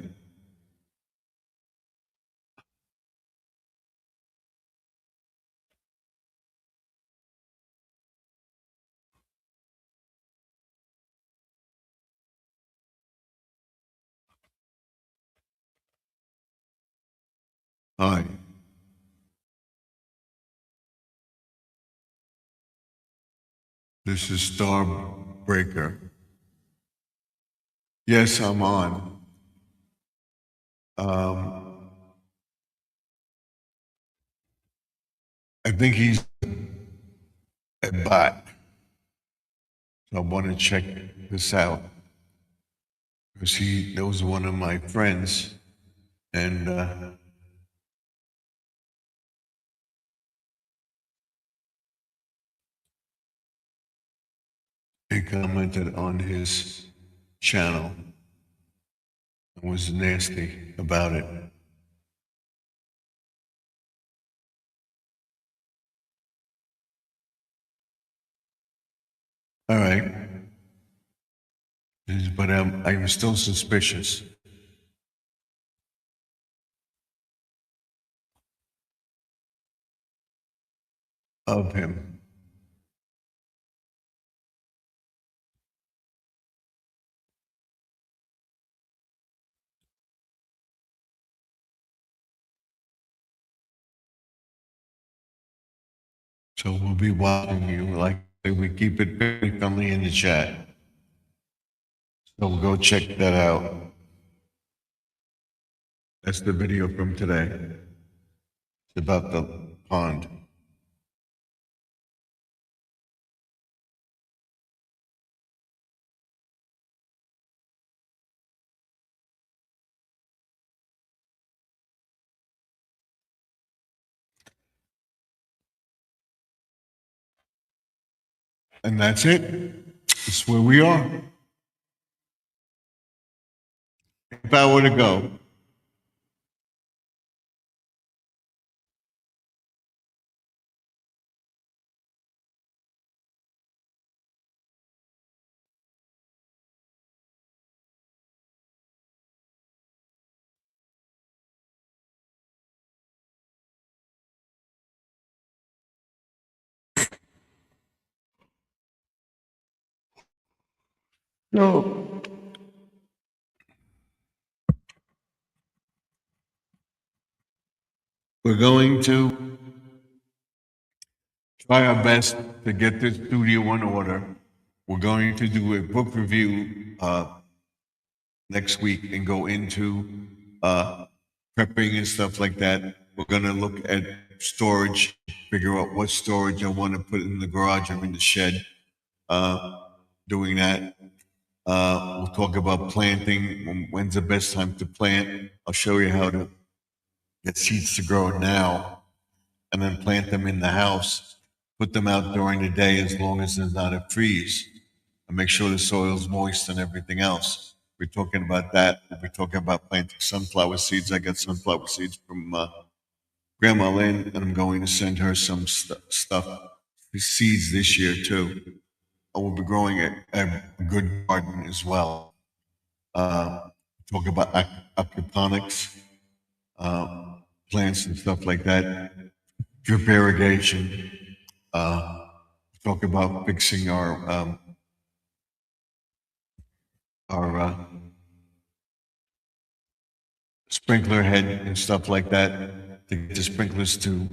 Hi. This is Starbreaker. Yes, I'm on. I think he's a bot. So I want to check this out because he knows one of my friends, and he commented on his channel and was nasty about it. All right. But I'm still suspicious of him. So we'll be watching you. Like we keep it very friendly in the chat. So go check that out. That's the video from today. It's about the pond. And that's it. That's where we are. If I were to go, no. We're going to try our best to get this studio in order. We're going to do a book review next week and go into prepping and stuff like that. We're going to look at storage, figure out what storage I want to put in the garage or in the shed. Doing that. We'll talk about planting. When's the best time to plant? I'll show you how to get seeds to grow now and then plant them in the house. Put them out during the day as long as there's not a freeze and make sure the soil's moist and everything else. We're talking about that. We're talking about planting sunflower seeds. I got sunflower seeds from Grandma Lynn, and I'm going to send her some stuff, seeds this year too. I will be growing a good garden as well. Talk about aquaponics, plants and stuff like that. Drip irrigation. Talk about fixing our sprinkler head and stuff like that to get the sprinklers to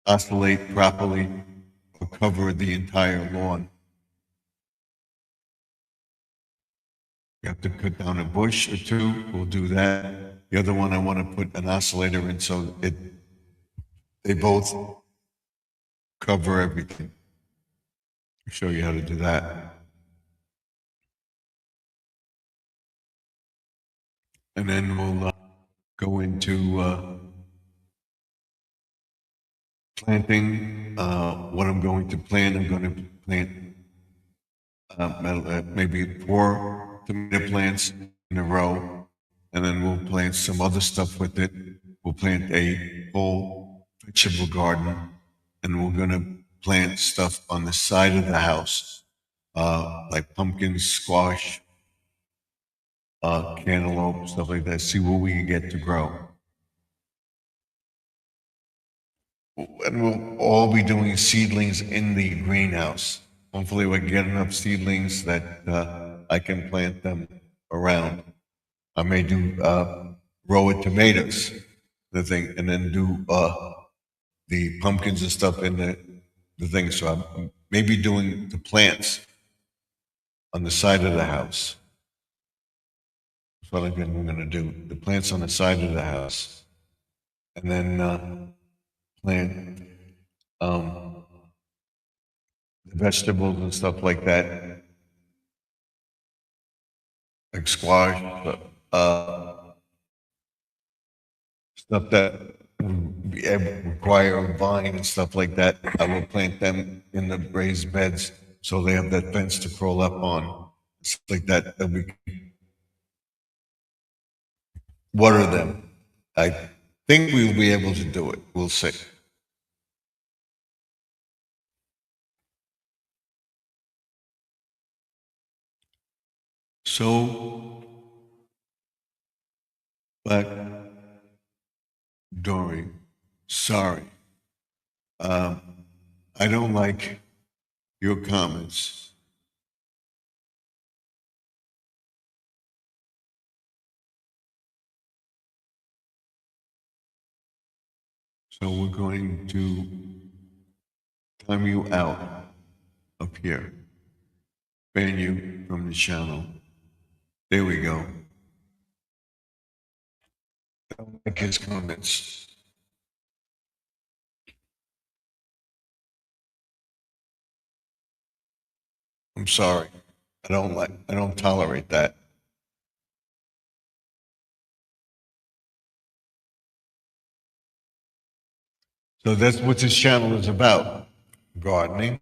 oscillate properly or cover the entire lawn. You have to cut down a bush or two. We'll do that. The other one, I want to put an oscillator in so they both cover everything. I'll show you how to do that. And then we'll go into planting. What I'm going to plant, I'm going to plant maybe 4 tomato plants in a row, and then we'll plant some other stuff with it. We'll plant a whole vegetable garden, and we're going to plant stuff on the side of the house, like pumpkins, squash, cantaloupe, stuff like that. See what we can get to grow. And we'll all be doing seedlings in the greenhouse. Hopefully, we can get enough seedlings that I can plant them around. I may do row of tomatoes, the thing, and then do the pumpkins and stuff in the thing. So I'm maybe doing the plants on the side of the house. That's what I'm going to do. The plants on the side of the house, and then plant the vegetables and stuff like that, like squash, stuff that require a vine and stuff like that. I will plant them in the raised beds so they have that fence to crawl up on. Stuff like that. That we water them. I think we'll be able to do it. We'll see. So, but Dory, sorry. I don't like your comments. So we're going to time you out up here. Ban you from the channel. There we go. Don't like his comments. I'm sorry. I don't tolerate that. So that's what this channel is about. Gardening,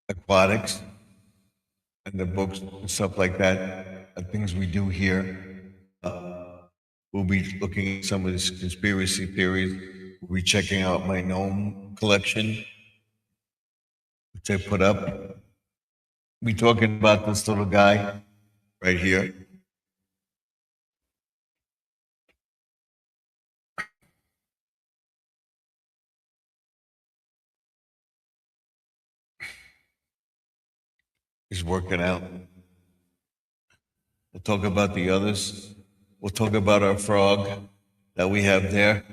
aquatics, and the books and stuff like that, and things we do here. We'll be looking at some of these conspiracy theories. We'll be checking out my gnome collection, which I put up. We'll be talking about this little guy right here. He's working out. We'll talk about the others. We'll talk about our frog that we have there.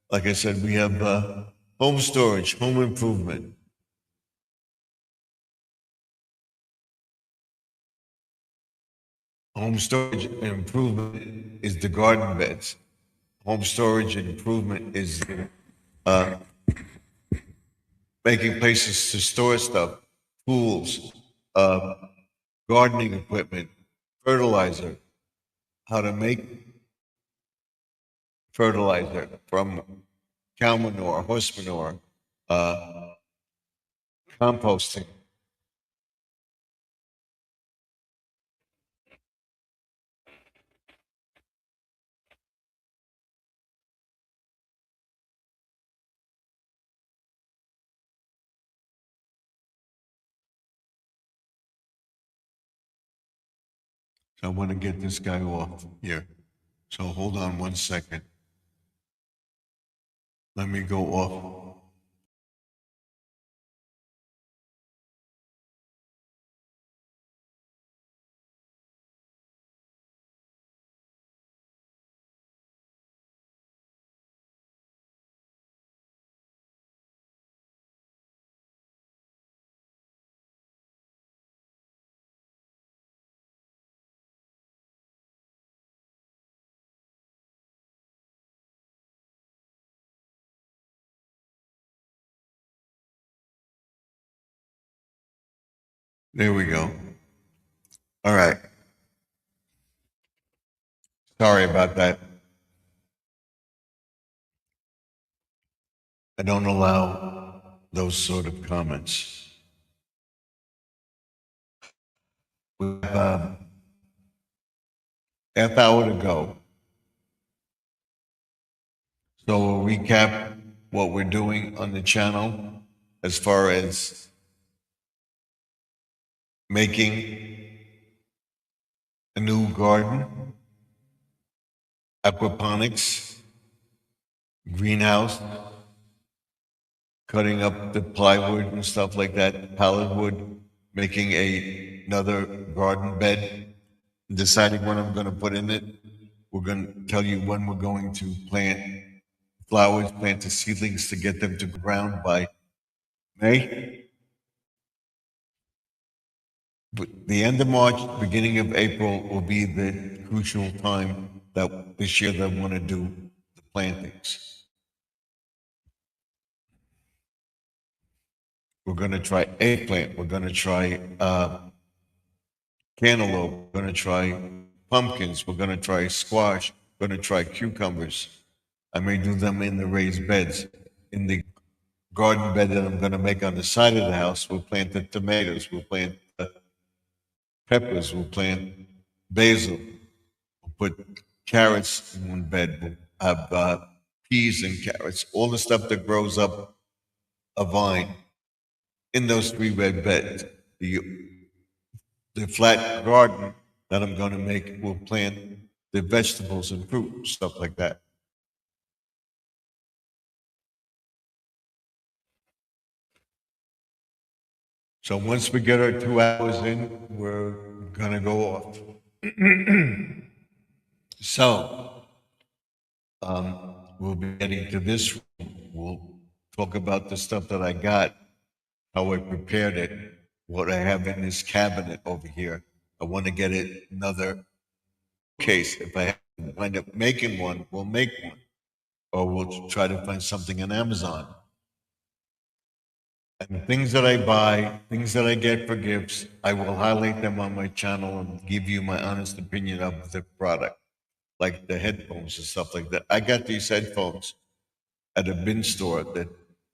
Like I said, we have home storage, home improvement. Home storage and improvement is the garden beds. Home storage and improvement is uh, making places to store stuff, tools, gardening equipment, fertilizer, how to make fertilizer from cow manure, horse manure, composting. So I want to get this guy off here. So hold on 1 second. Let me go off. There we go. All right. Sorry about that. I don't allow those sort of comments. We have half hour to go. So we'll recap what we're doing on the channel as far as making a new garden, aquaponics, greenhouse, cutting up the plywood and stuff like that, pallet wood, making another garden bed, deciding what I'm going to put in it. We're going to tell you when we're going to plant flowers, plant the seedlings to get them to ground by May. But the end of March, beginning of April will be the crucial time that this year they want to do the plantings. We're going to try eggplant. We're going to try cantaloupe. We're going to try pumpkins. We're going to try squash. We're going to try cucumbers. I may do them in the raised beds. In the garden bed that I'm going to make on the side of the house, we'll plant the tomatoes. We'll plant peppers. We'll plant basil. We'll put carrots in one bed. We'll have peas and carrots. All the stuff that grows up a vine in those 3 bed beds. The flat garden that I'm going to make will plant the vegetables and fruit, stuff like that. So once we get our 2 hours in, we're going to go off. So we'll be getting to this room. We'll talk about the stuff that I got, how I prepared it, what I have in this cabinet over here. I want to get it another case. If I wind up making one, we'll make one, or we'll try to find something on Amazon. And things that I buy, things that I get for gifts, I will highlight them on my channel and give you my honest opinion of the product, like the headphones and stuff like that. I got these headphones at a bin store that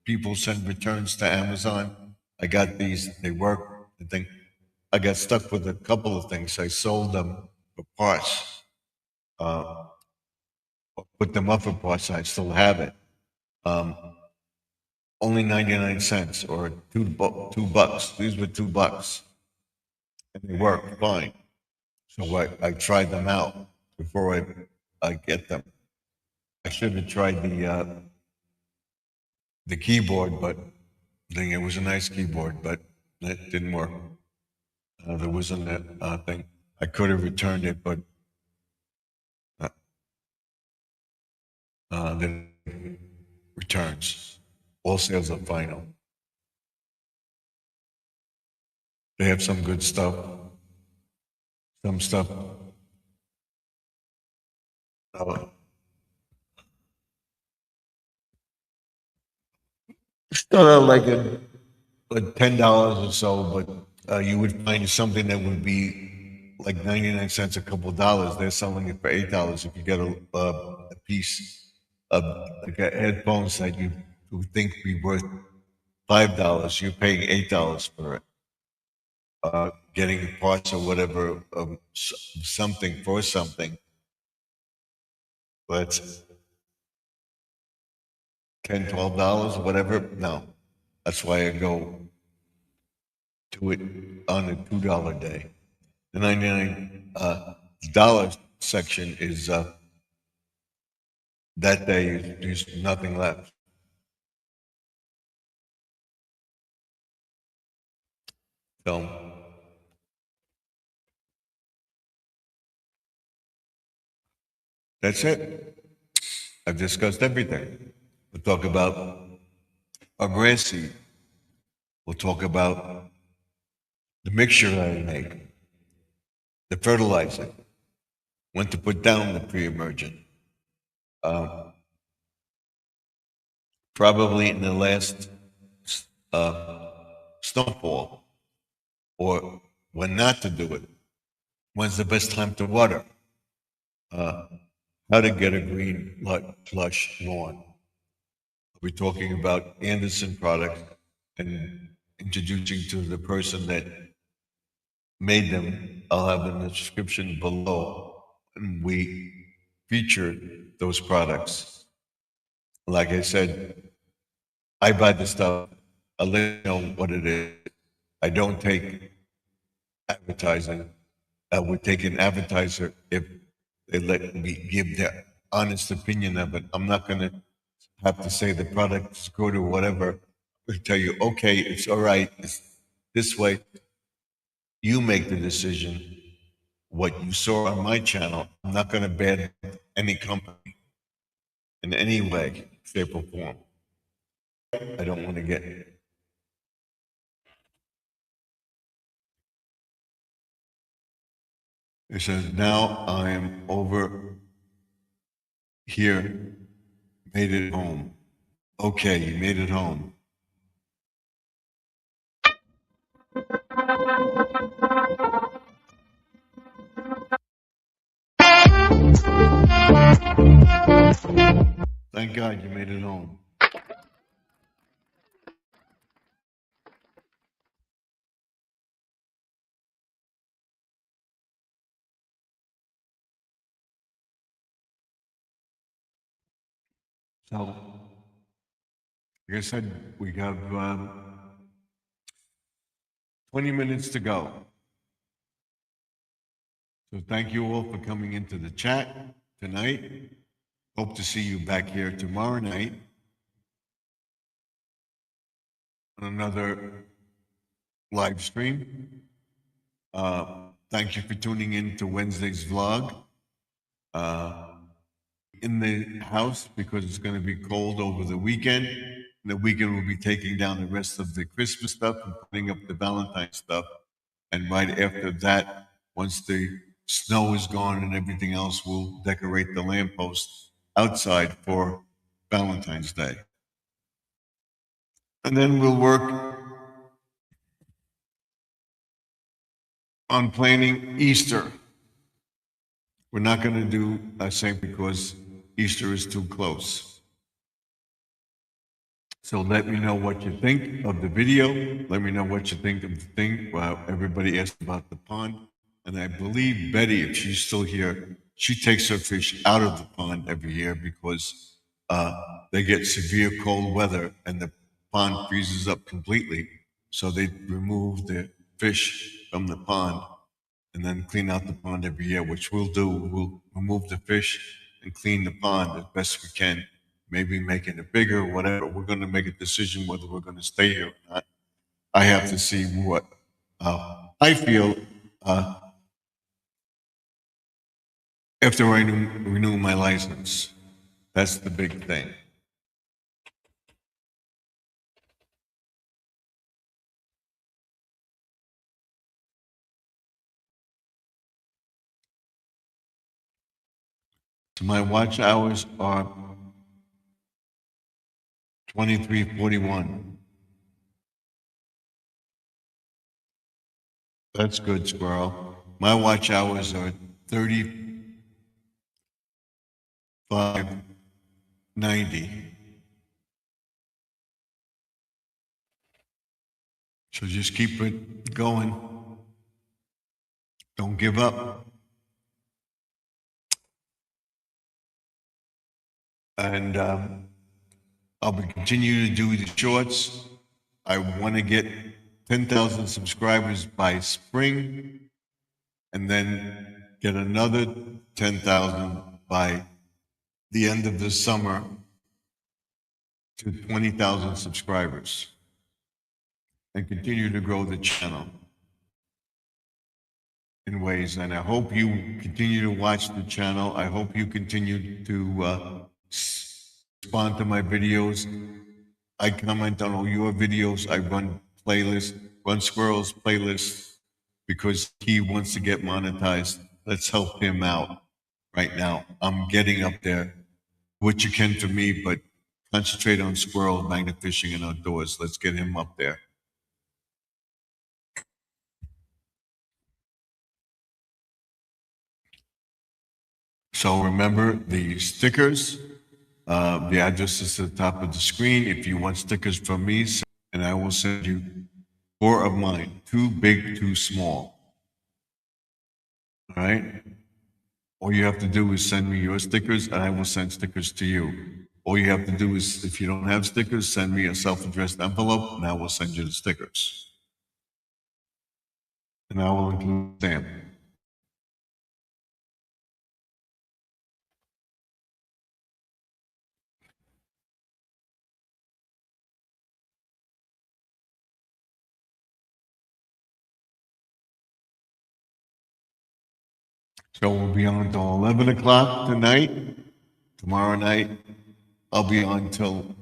people send returns to Amazon. I got these, they work. I think I got stuck with a couple of things. I sold them for parts, put them up for parts. I still have it. Only 99 cents or $2. These were $2 and they work fine. So I tried them out before I get them. I should have tried the keyboard, but I think it was a nice keyboard, but it didn't work. There wasn't a thing. I could have returned it, but then returns. All sales are final. They have some good stuff. Some stuff. Start out like $10 or so, but you would find something that would be like 99 cents, a couple of dollars. They're selling it for $8 if you get a piece of like a headphones that you would think be worth $5. You're paying $8 for it. Getting parts or whatever, something for something. But $10, $12, whatever. No, that's why I go to it on a $2 day. The $99 section is that day. There's nothing left. So that's it. I've discussed everything. We'll talk about our grass seed. We'll talk about the mixture that I make, the fertilizer, when to put down the pre-emergent. Probably in the last snowfall, or when not to do it. When's the best time to water? How to get a green, plush lawn. We're talking about Anderson products and introducing to the person that made them. I'll have in the description below. And we featured those products. Like I said, I buy the stuff. I'll let you know what it is. I don't take advertising. I would take an advertiser if they let me give their honest opinion of it. I'm not going to have to say the product is good or whatever. I'll tell you, okay, it's all right. It's this way. You make the decision. What you saw on my channel, I'm not going to ban any company in any way, shape, or form. I don't want to get it. It says, now I am over here, made it home. Okay, you made it home. Thank God you made it home. So, like I said, we have 20 minutes to go. So thank you all for coming into the chat tonight. Hope to see you back here tomorrow night on another live stream. Thank you for tuning in to Wednesday's vlog. In the house because it's going to be cold over the weekend. the weekend, we'll be taking down the rest of the Christmas stuff and putting up the Valentine stuff. And right after that, once the snow is gone and everything else, we'll decorate the lamppost outside for Valentine's Day. And then we'll work on planning Easter. We're not going to do a same because Easter is too close. So let me know what you think of the video. Let me know what you think of the thing. Well, everybody asked about the pond. And I believe Betty, if she's still here, she takes her fish out of the pond every year because they get severe cold weather and the pond freezes up completely. So they remove the fish from the pond and then clean out the pond every year, which we'll do. We'll remove the fish and clean the pond as best we can. Maybe making it bigger, whatever. We're going to make a decision whether we're going to stay here or not. I have to see what I feel after I renew my license. That's the big thing. So my watch hours are 23:41. That's good, squirrel. My watch hours are 35:90. So just keep it going. Don't give up. And I'll be continue to do the shorts. I want to get 10,000 subscribers by spring and then get another 10,000 by the end of the summer to 20,000 subscribers and continue to grow the channel in ways. And I hope you continue to watch the channel. I hope you continue to respond to my videos. I comment on all your videos. I run playlists, run Squirrel's playlists because he wants to get monetized. Let's help him out right now. I'm getting up there. What you can for me, but concentrate on Squirrel, magnet fishing, and outdoors. Let's get him up there. So remember the stickers. The address is at the top of the screen. If you want stickers from me, and I will send you 4 of mine, 2 big, 2 small. All right? All you have to do is send me your stickers, and I will send stickers to you. All you have to do is, if you don't have stickers, send me a self-addressed envelope, and I will send you the stickers. And I will include Sam. So we'll be on until 11 o'clock tonight. Tomorrow night, I'll be on till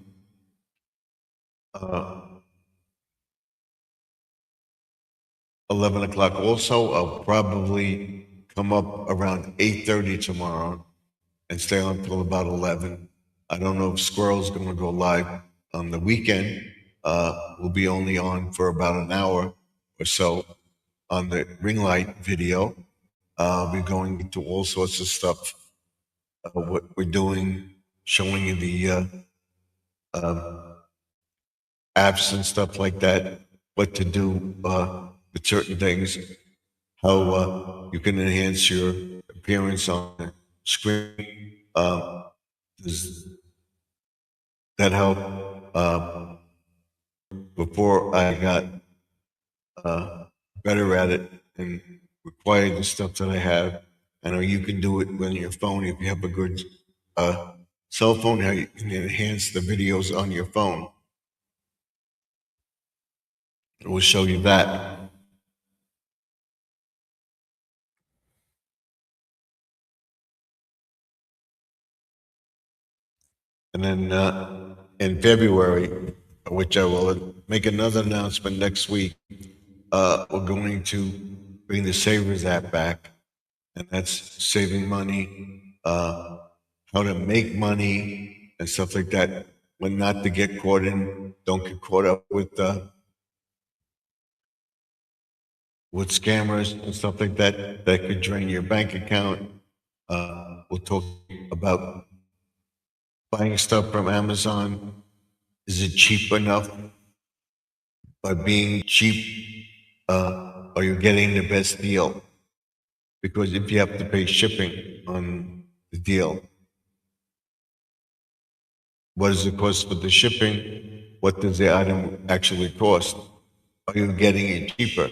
11 o'clock also. I'll probably come up around 8:30 tomorrow and stay on until about 11. I don't know if Squirrel's going to go live on the weekend. We'll be only on for about an hour or so on the ring light video. I'll be going into all sorts of stuff, what we're doing, showing you the apps and stuff like that, what to do with certain things, how you can enhance your appearance on the screen. Does that help? Before I got better at it and acquired the stuff that I have, I know you can do it on your phone if you have a good cell phone, how you can enhance the videos on your phone. We'll show you that. And then in February, which I will make another announcement next week, we're going to bring the Savers app back, and that's saving money, how to make money and stuff like that. When not to get caught in, don't get caught up with scammers and stuff like that that could drain your bank account. We'll talk about buying stuff from Amazon. Is it cheap enough? By being cheap, are you getting the best deal? Because if you have to pay shipping on the deal, what does it cost for the shipping? What does the item actually cost? Are you getting it cheaper?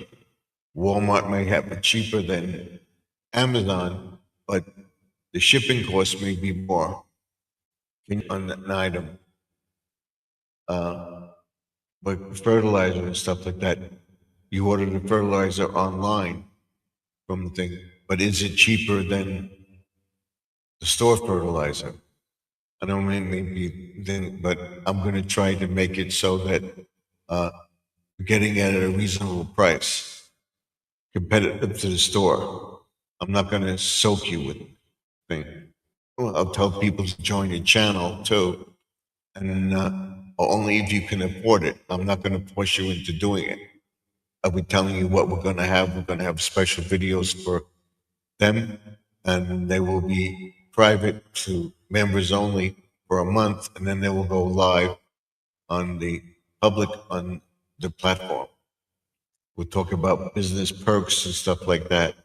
Walmart may have it cheaper than Amazon, but the shipping cost may be more on an item. But fertilizer and stuff like that, you order the fertilizer online from the thing, but is it cheaper than the store fertilizer? I don't mean maybe then, but I'm going to try to make it so that you're getting it at a reasonable price, competitive to the store. I'm not going to soak you with thing. Well, I'll tell people to join your channel too, and only if you can afford it. I'm not going to push you into doing it. I'll be telling you what we're going to have. We're going to have special videos for them, and they will be private to members only for a month, and then they will go live on the public on the platform. We'll talk about business perks and stuff like that.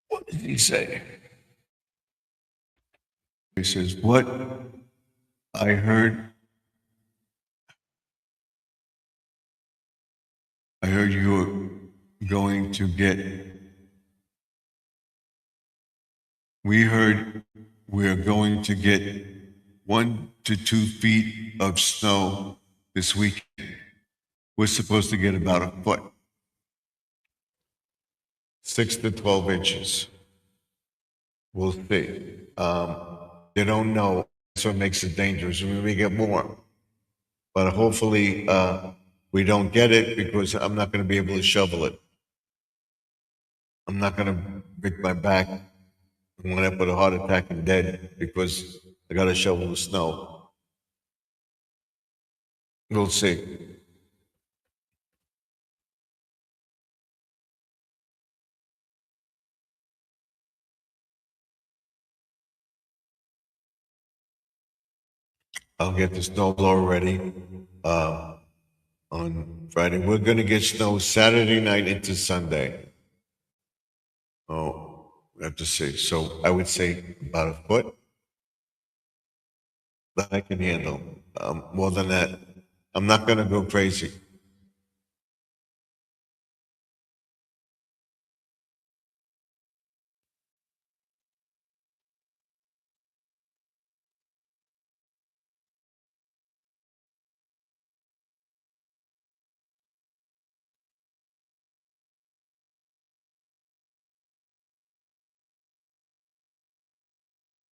What did he say? He says, what I heard you were going to get. We heard we're going to get 1 to 2 feet of snow this weekend. We're supposed to get about a foot. 6 to 12 inches. We'll see. They don't know. That's what makes it dangerous. We may get more. But hopefully we don't get it because I'm not going to be able to shovel it. I'm not going to break my back and wind up with a heart attack and dead because I got to shovel the snow. We'll see. I'll get the snowblower ready on Friday. We're going to get snow Saturday night into Sunday. Oh, we have to see. So I would say about a foot that I can handle. More than that, I'm not going to go crazy.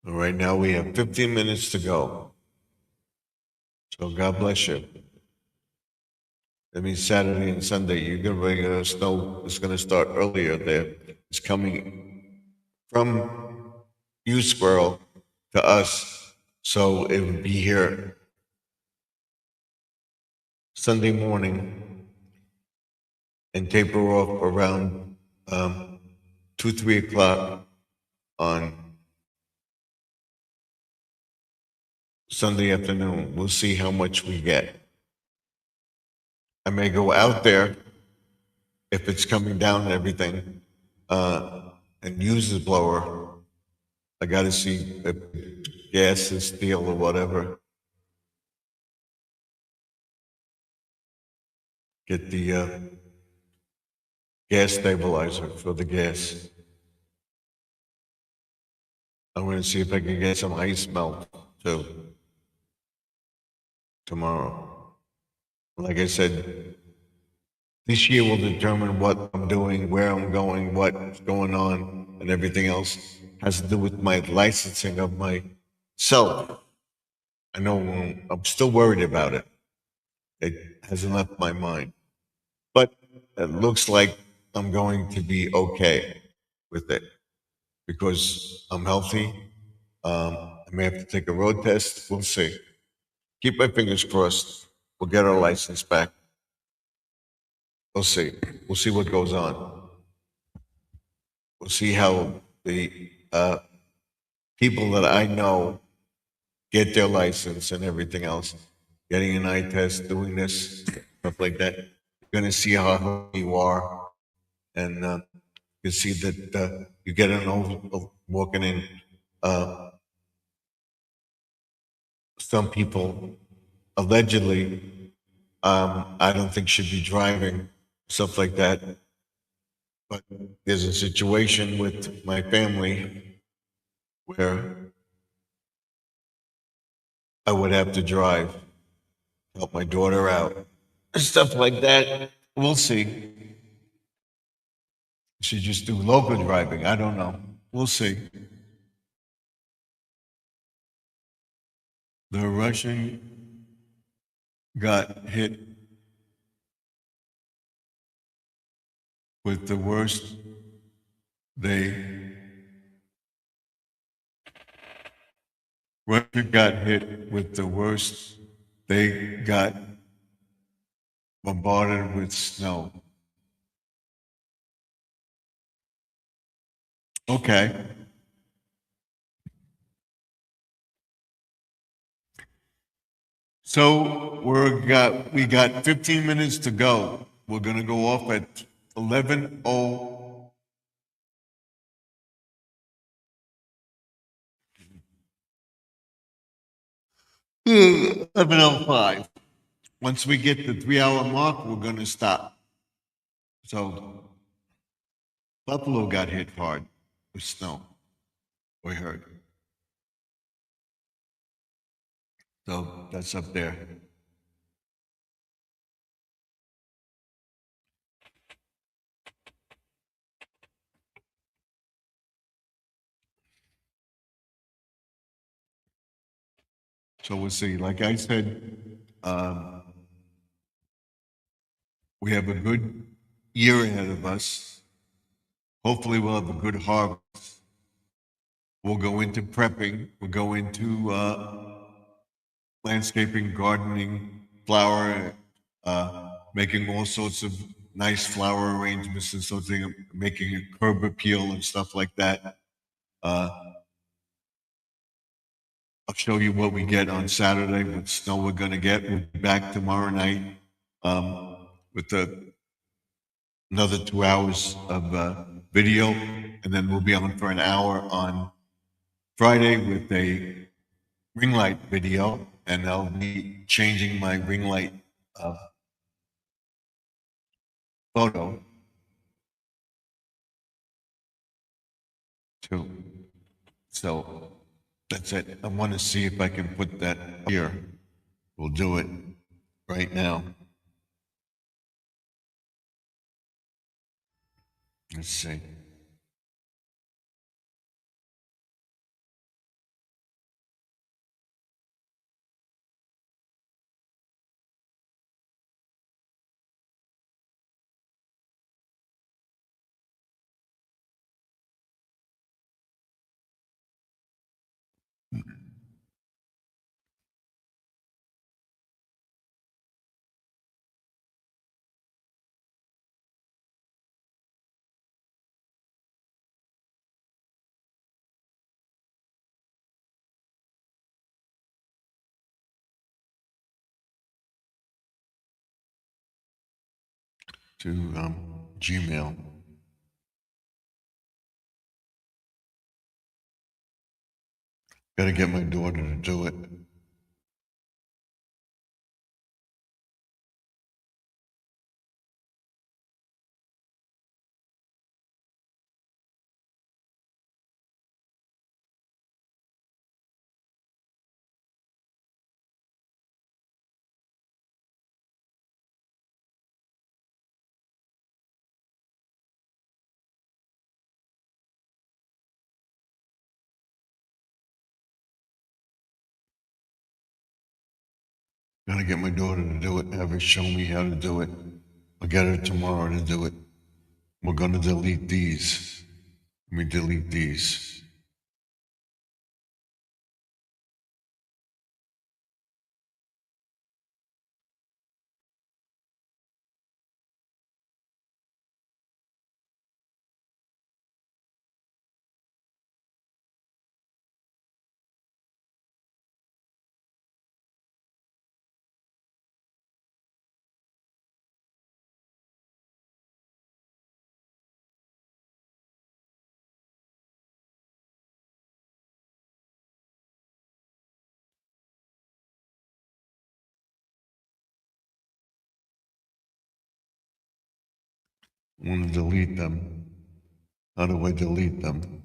Right now we have 15 minutes to go. So God bless you. That means Saturday and Sunday, you're going to snow. It's going to start earlier there. It's coming from you, Squirrel, to us. So it would be here Sunday morning and taper off around 2, 3 o'clock on Sunday afternoon. We'll see how much we get. I may go out there if it's coming down and everything and use the blower. I got to see if gas is steel or whatever. Get the gas stabilizer for the gas. I'm going to see if I can get some ice melt too tomorrow. Like I said, this year will determine what I'm doing, where I'm going, what's going on, and everything else has to do with my licensing of myself. I know I'm still worried about it. It hasn't left my mind, but it looks like I'm going to be okay with it because I'm healthy. I may have to take a road test. We'll see. Keep my fingers crossed. We'll get our license back. We'll see. We'll see what goes on. We'll see how the people that I know get their license and everything else, getting an eye test, doing this, stuff like that. You're going to see how healthy you are. And you see that you get an over walking in. Uh, some people allegedly, I don't think should be driving, stuff like that. But there's a situation with my family where I would have to drive, help my daughter out, stuff like that. We'll see. Should just do local driving. I don't know. We'll see. The Russian got hit with the worst. They Russia got hit with the worst. They got bombarded with snow. Okay. So we got 15 minutes to go. We're gonna go off at 11:0. 11:05. Once we get the 3 hour mark, we're gonna stop. So Buffalo got hit hard with snow. We heard. So that's up there. So we'll see. Like I said, we have a good year ahead of us. Hopefully, we'll have a good harvest. We'll go into prepping. We'll go into landscaping, gardening, flower, making all sorts of nice flower arrangements and something, making a curb appeal and stuff like that. Uh, I'll show you what we get on Saturday, what snow we're going to get. We'll be back tomorrow night with another 2 hours of video, and then we'll be on for an hour on Friday with a ring light video, and I'll be changing my ring light photo too. So that's it. I want to see if I can put that here. We'll do it right now. Let's see. To Gmail. Got to get my daughter to do it. Gotta get my daughter to do it, have her show me how to do it. I'll get her tomorrow to do it. We're gonna delete these. Let me delete these. I want to delete them. How do I delete them?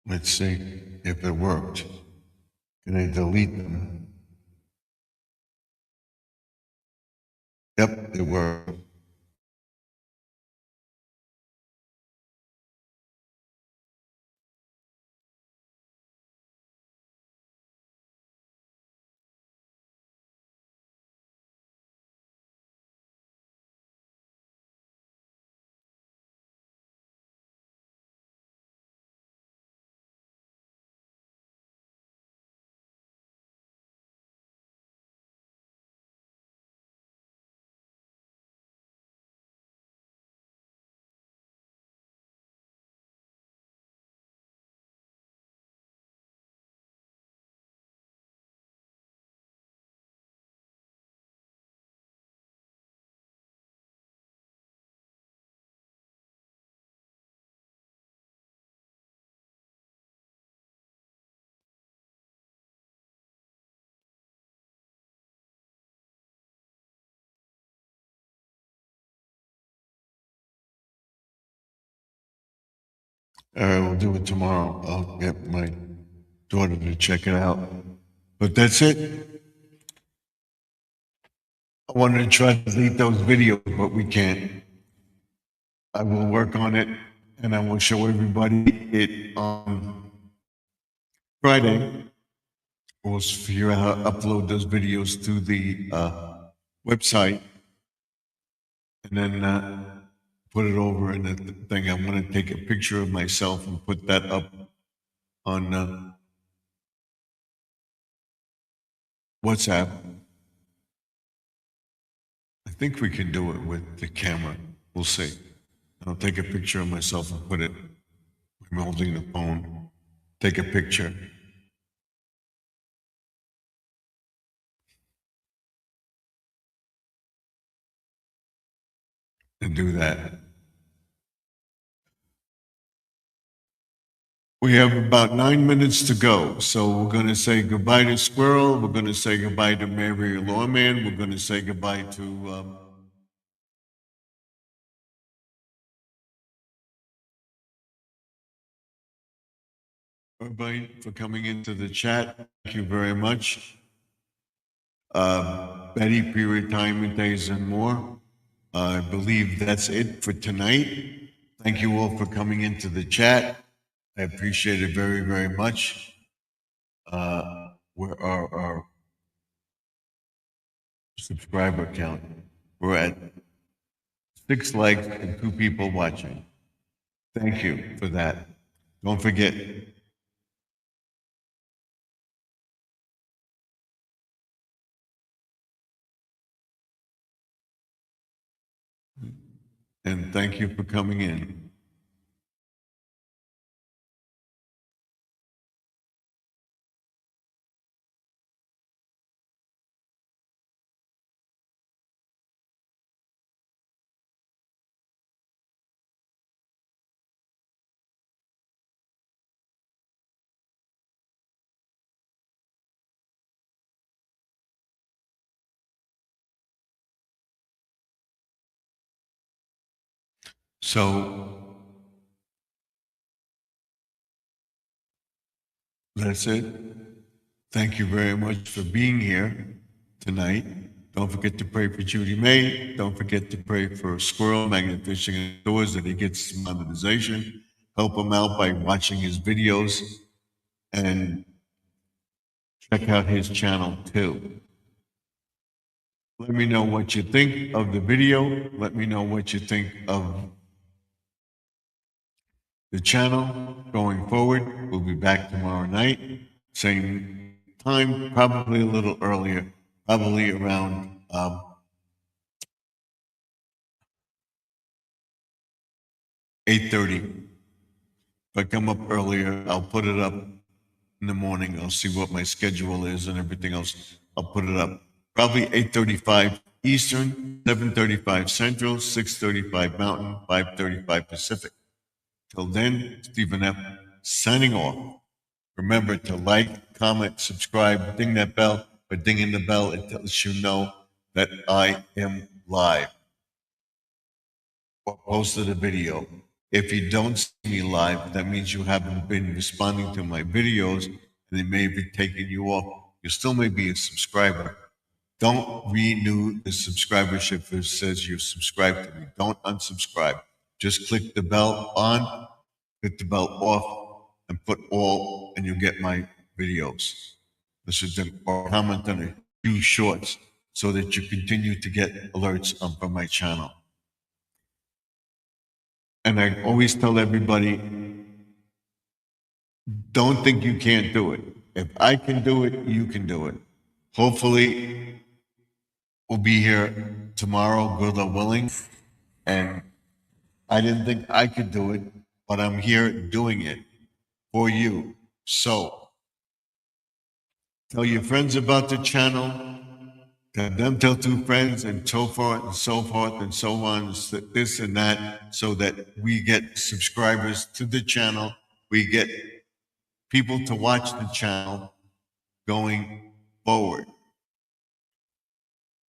Let's see if it worked. Can I delete them? Yep, it worked. All right, we'll do it tomorrow. I'll get my daughter to check it out. But that's it. I wanted to try to delete those videos, but we can't. I will work on it, and I will show everybody it on Friday. We'll figure out how to upload those videos to the website, and then put it over in the thing. I'm going to take a picture of myself and put that up on WhatsApp. I think we can do it with the camera. We'll see. I'll take a picture of myself and put it. I'm holding the phone. Take a picture. And do that. We have about 9 minutes to go. So we're going to say goodbye to Squirrel. We're going to say goodbye to Mary Lawman. We're going to say goodbye to everybody for coming into the chat. Thank you very much. Betty, pre-retirement days and more. I believe that's it for tonight. Thank you all for coming into the chat. I appreciate it very, very much. Where our subscriber count? We're at 6 likes and 2 people watching. Thank you for that. Don't forget. And thank you for coming in. So that's it. Thank you very much for being here tonight. Don't forget to pray for Judy May. Don't forget to pray for Squirrel Magnet Fishing Outdoors that he gets monetization. Help him out by watching his videos and check out his channel too. Let me know what you think of the video. Let me know what you think of the channel going forward. We'll be back tomorrow night, same time, probably a little earlier, probably around 8:30. If I come up earlier, I'll put it up in the morning. I'll see what my schedule is and everything else. I'll put it up. Probably 8:35 Eastern, 7:35 Central, 6:35 Mountain, 5:35 Pacific. Till then, Stephen F. signing off. Remember to like, comment, subscribe, ding that bell. By dinging the bell, it lets you know that I am live or posted a video. If you don't see me live, that means you haven't been responding to my videos and they may be taking you off. You still may be a subscriber. Don't renew the subscribership if it says you're subscribed to me. Don't unsubscribe. Just click the bell on, click the bell off, and put all, and you'll get my videos. This is or comment on a few shorts so that you continue to get alerts from my channel. And I always tell everybody, don't think you can't do it. If I can do it, you can do it. Hopefully, we'll be here tomorrow, good or willing. And I didn't think I could do it, but I'm here doing it for you. So, tell your friends about the channel. Have them tell two friends and so forth and so forth and so on, this and that, so that we get subscribers to the channel. We get people to watch the channel going forward.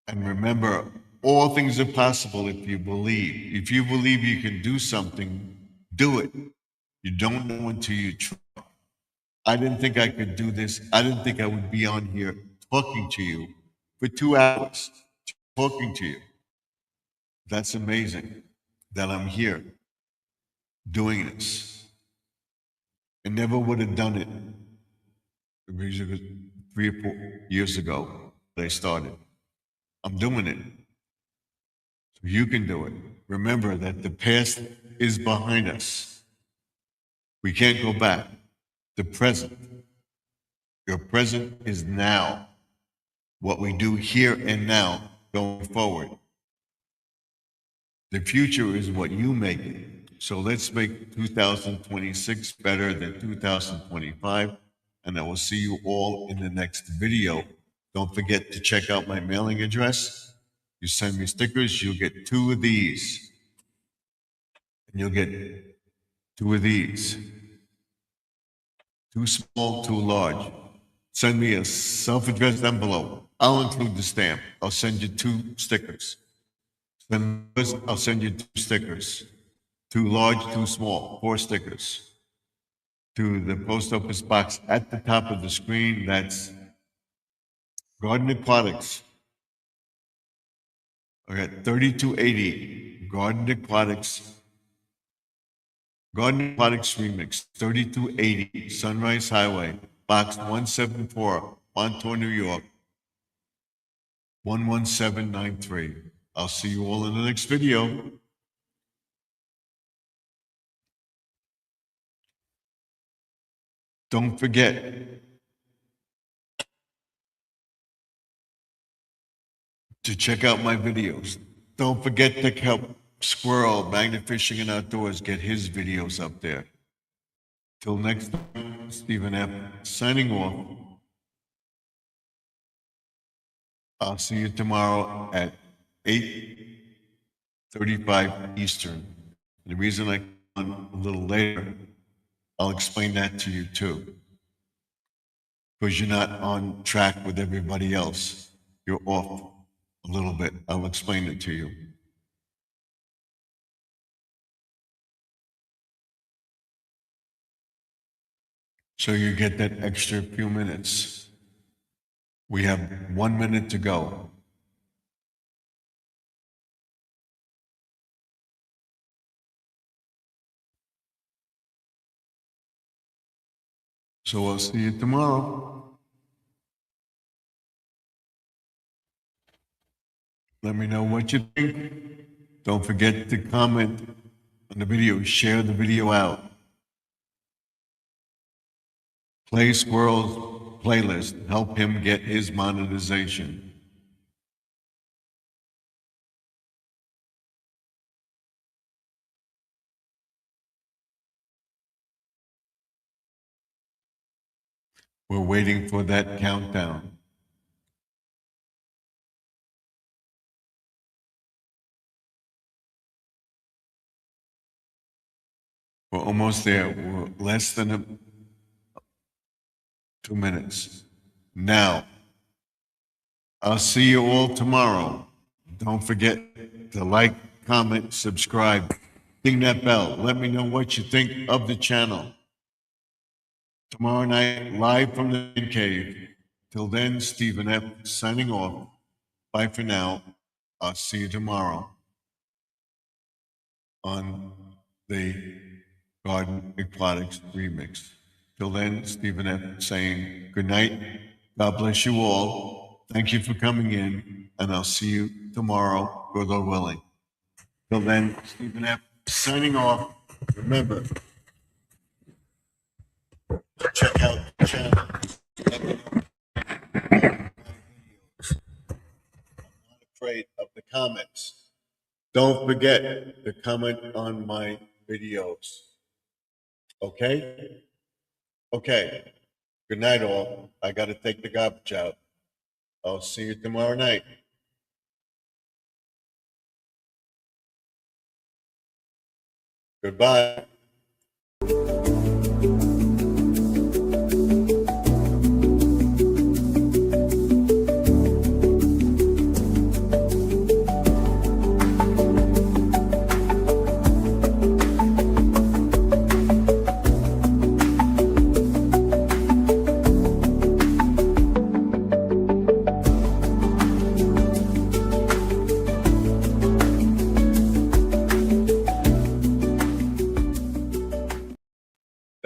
And remember, all things are possible if you believe. If you believe you can do something, do it. You don't know until you try. I didn't think I could do this. I didn't think I would be on here talking to you for 2 hours, talking to you. That's amazing that I'm here doing this. I never would have done it 3 or 4 years ago that I started. I'm doing it. So you can do it. Remember that the past is behind us. We can't go back. The present. Your present is now. What we do here and now going forward. The future is what you make it. So let's make 2026 better than 2025. And I will see you all in the next video. Don't forget to check out my mailing address. You send me stickers, you'll get 2 of these. And you'll get 2 of these. 2 small, 2 large. Send me a self-addressed envelope. I'll include the stamp. I'll send you 2 stickers. I'll send you 2 stickers. 2 large, 2 small, 4 stickers. To the post office box at the top of the screen. That's Garden Aquatics. Okay, 3280 Garden Aquatics. Garden Aquatics Remix, 3280 Sunrise Highway, Box 174, Montour, New York, 11793. I'll see you all in the next video. Don't forget to check out my videos. Don't forget to help Squirrel, Magnet Fishing and Outdoors, get his videos up there. Till next time, Stephen F. signing off. I'll see you tomorrow at 8:35 Eastern. The reason I come on a little later, I'll explain that to you too. Because you're not on track with everybody else. You're off a little bit. I'll explain it to you. So you get that extra few minutes. We have 1 minute to go. So I'll see you tomorrow. Let me know what you think. Don't forget to comment on the video, share the video out. Play Squirrel's playlist, help him get his monetization. We're waiting for that countdown. We're almost there. We're less than 2 minutes. Now, I'll see you all tomorrow. Don't forget to like, comment, subscribe, ding that bell. Let me know what you think of the channel. Tomorrow night, live from the Man Cave. Till then, Stephen F. signing off. Bye for now. I'll see you tomorrow on the Garden Aquatics remix. Till then, Stephen F. saying good night. God bless you all. Thank you for coming in, and I'll see you tomorrow, God willing. Till then, Stephen F. signing off. Remember, check out the channel. Let me know. I'm not afraid of the comments. Don't forget to comment on my videos. Okay? Okay. Good night, all. I got to take the garbage out. I'll see you tomorrow night. Goodbye.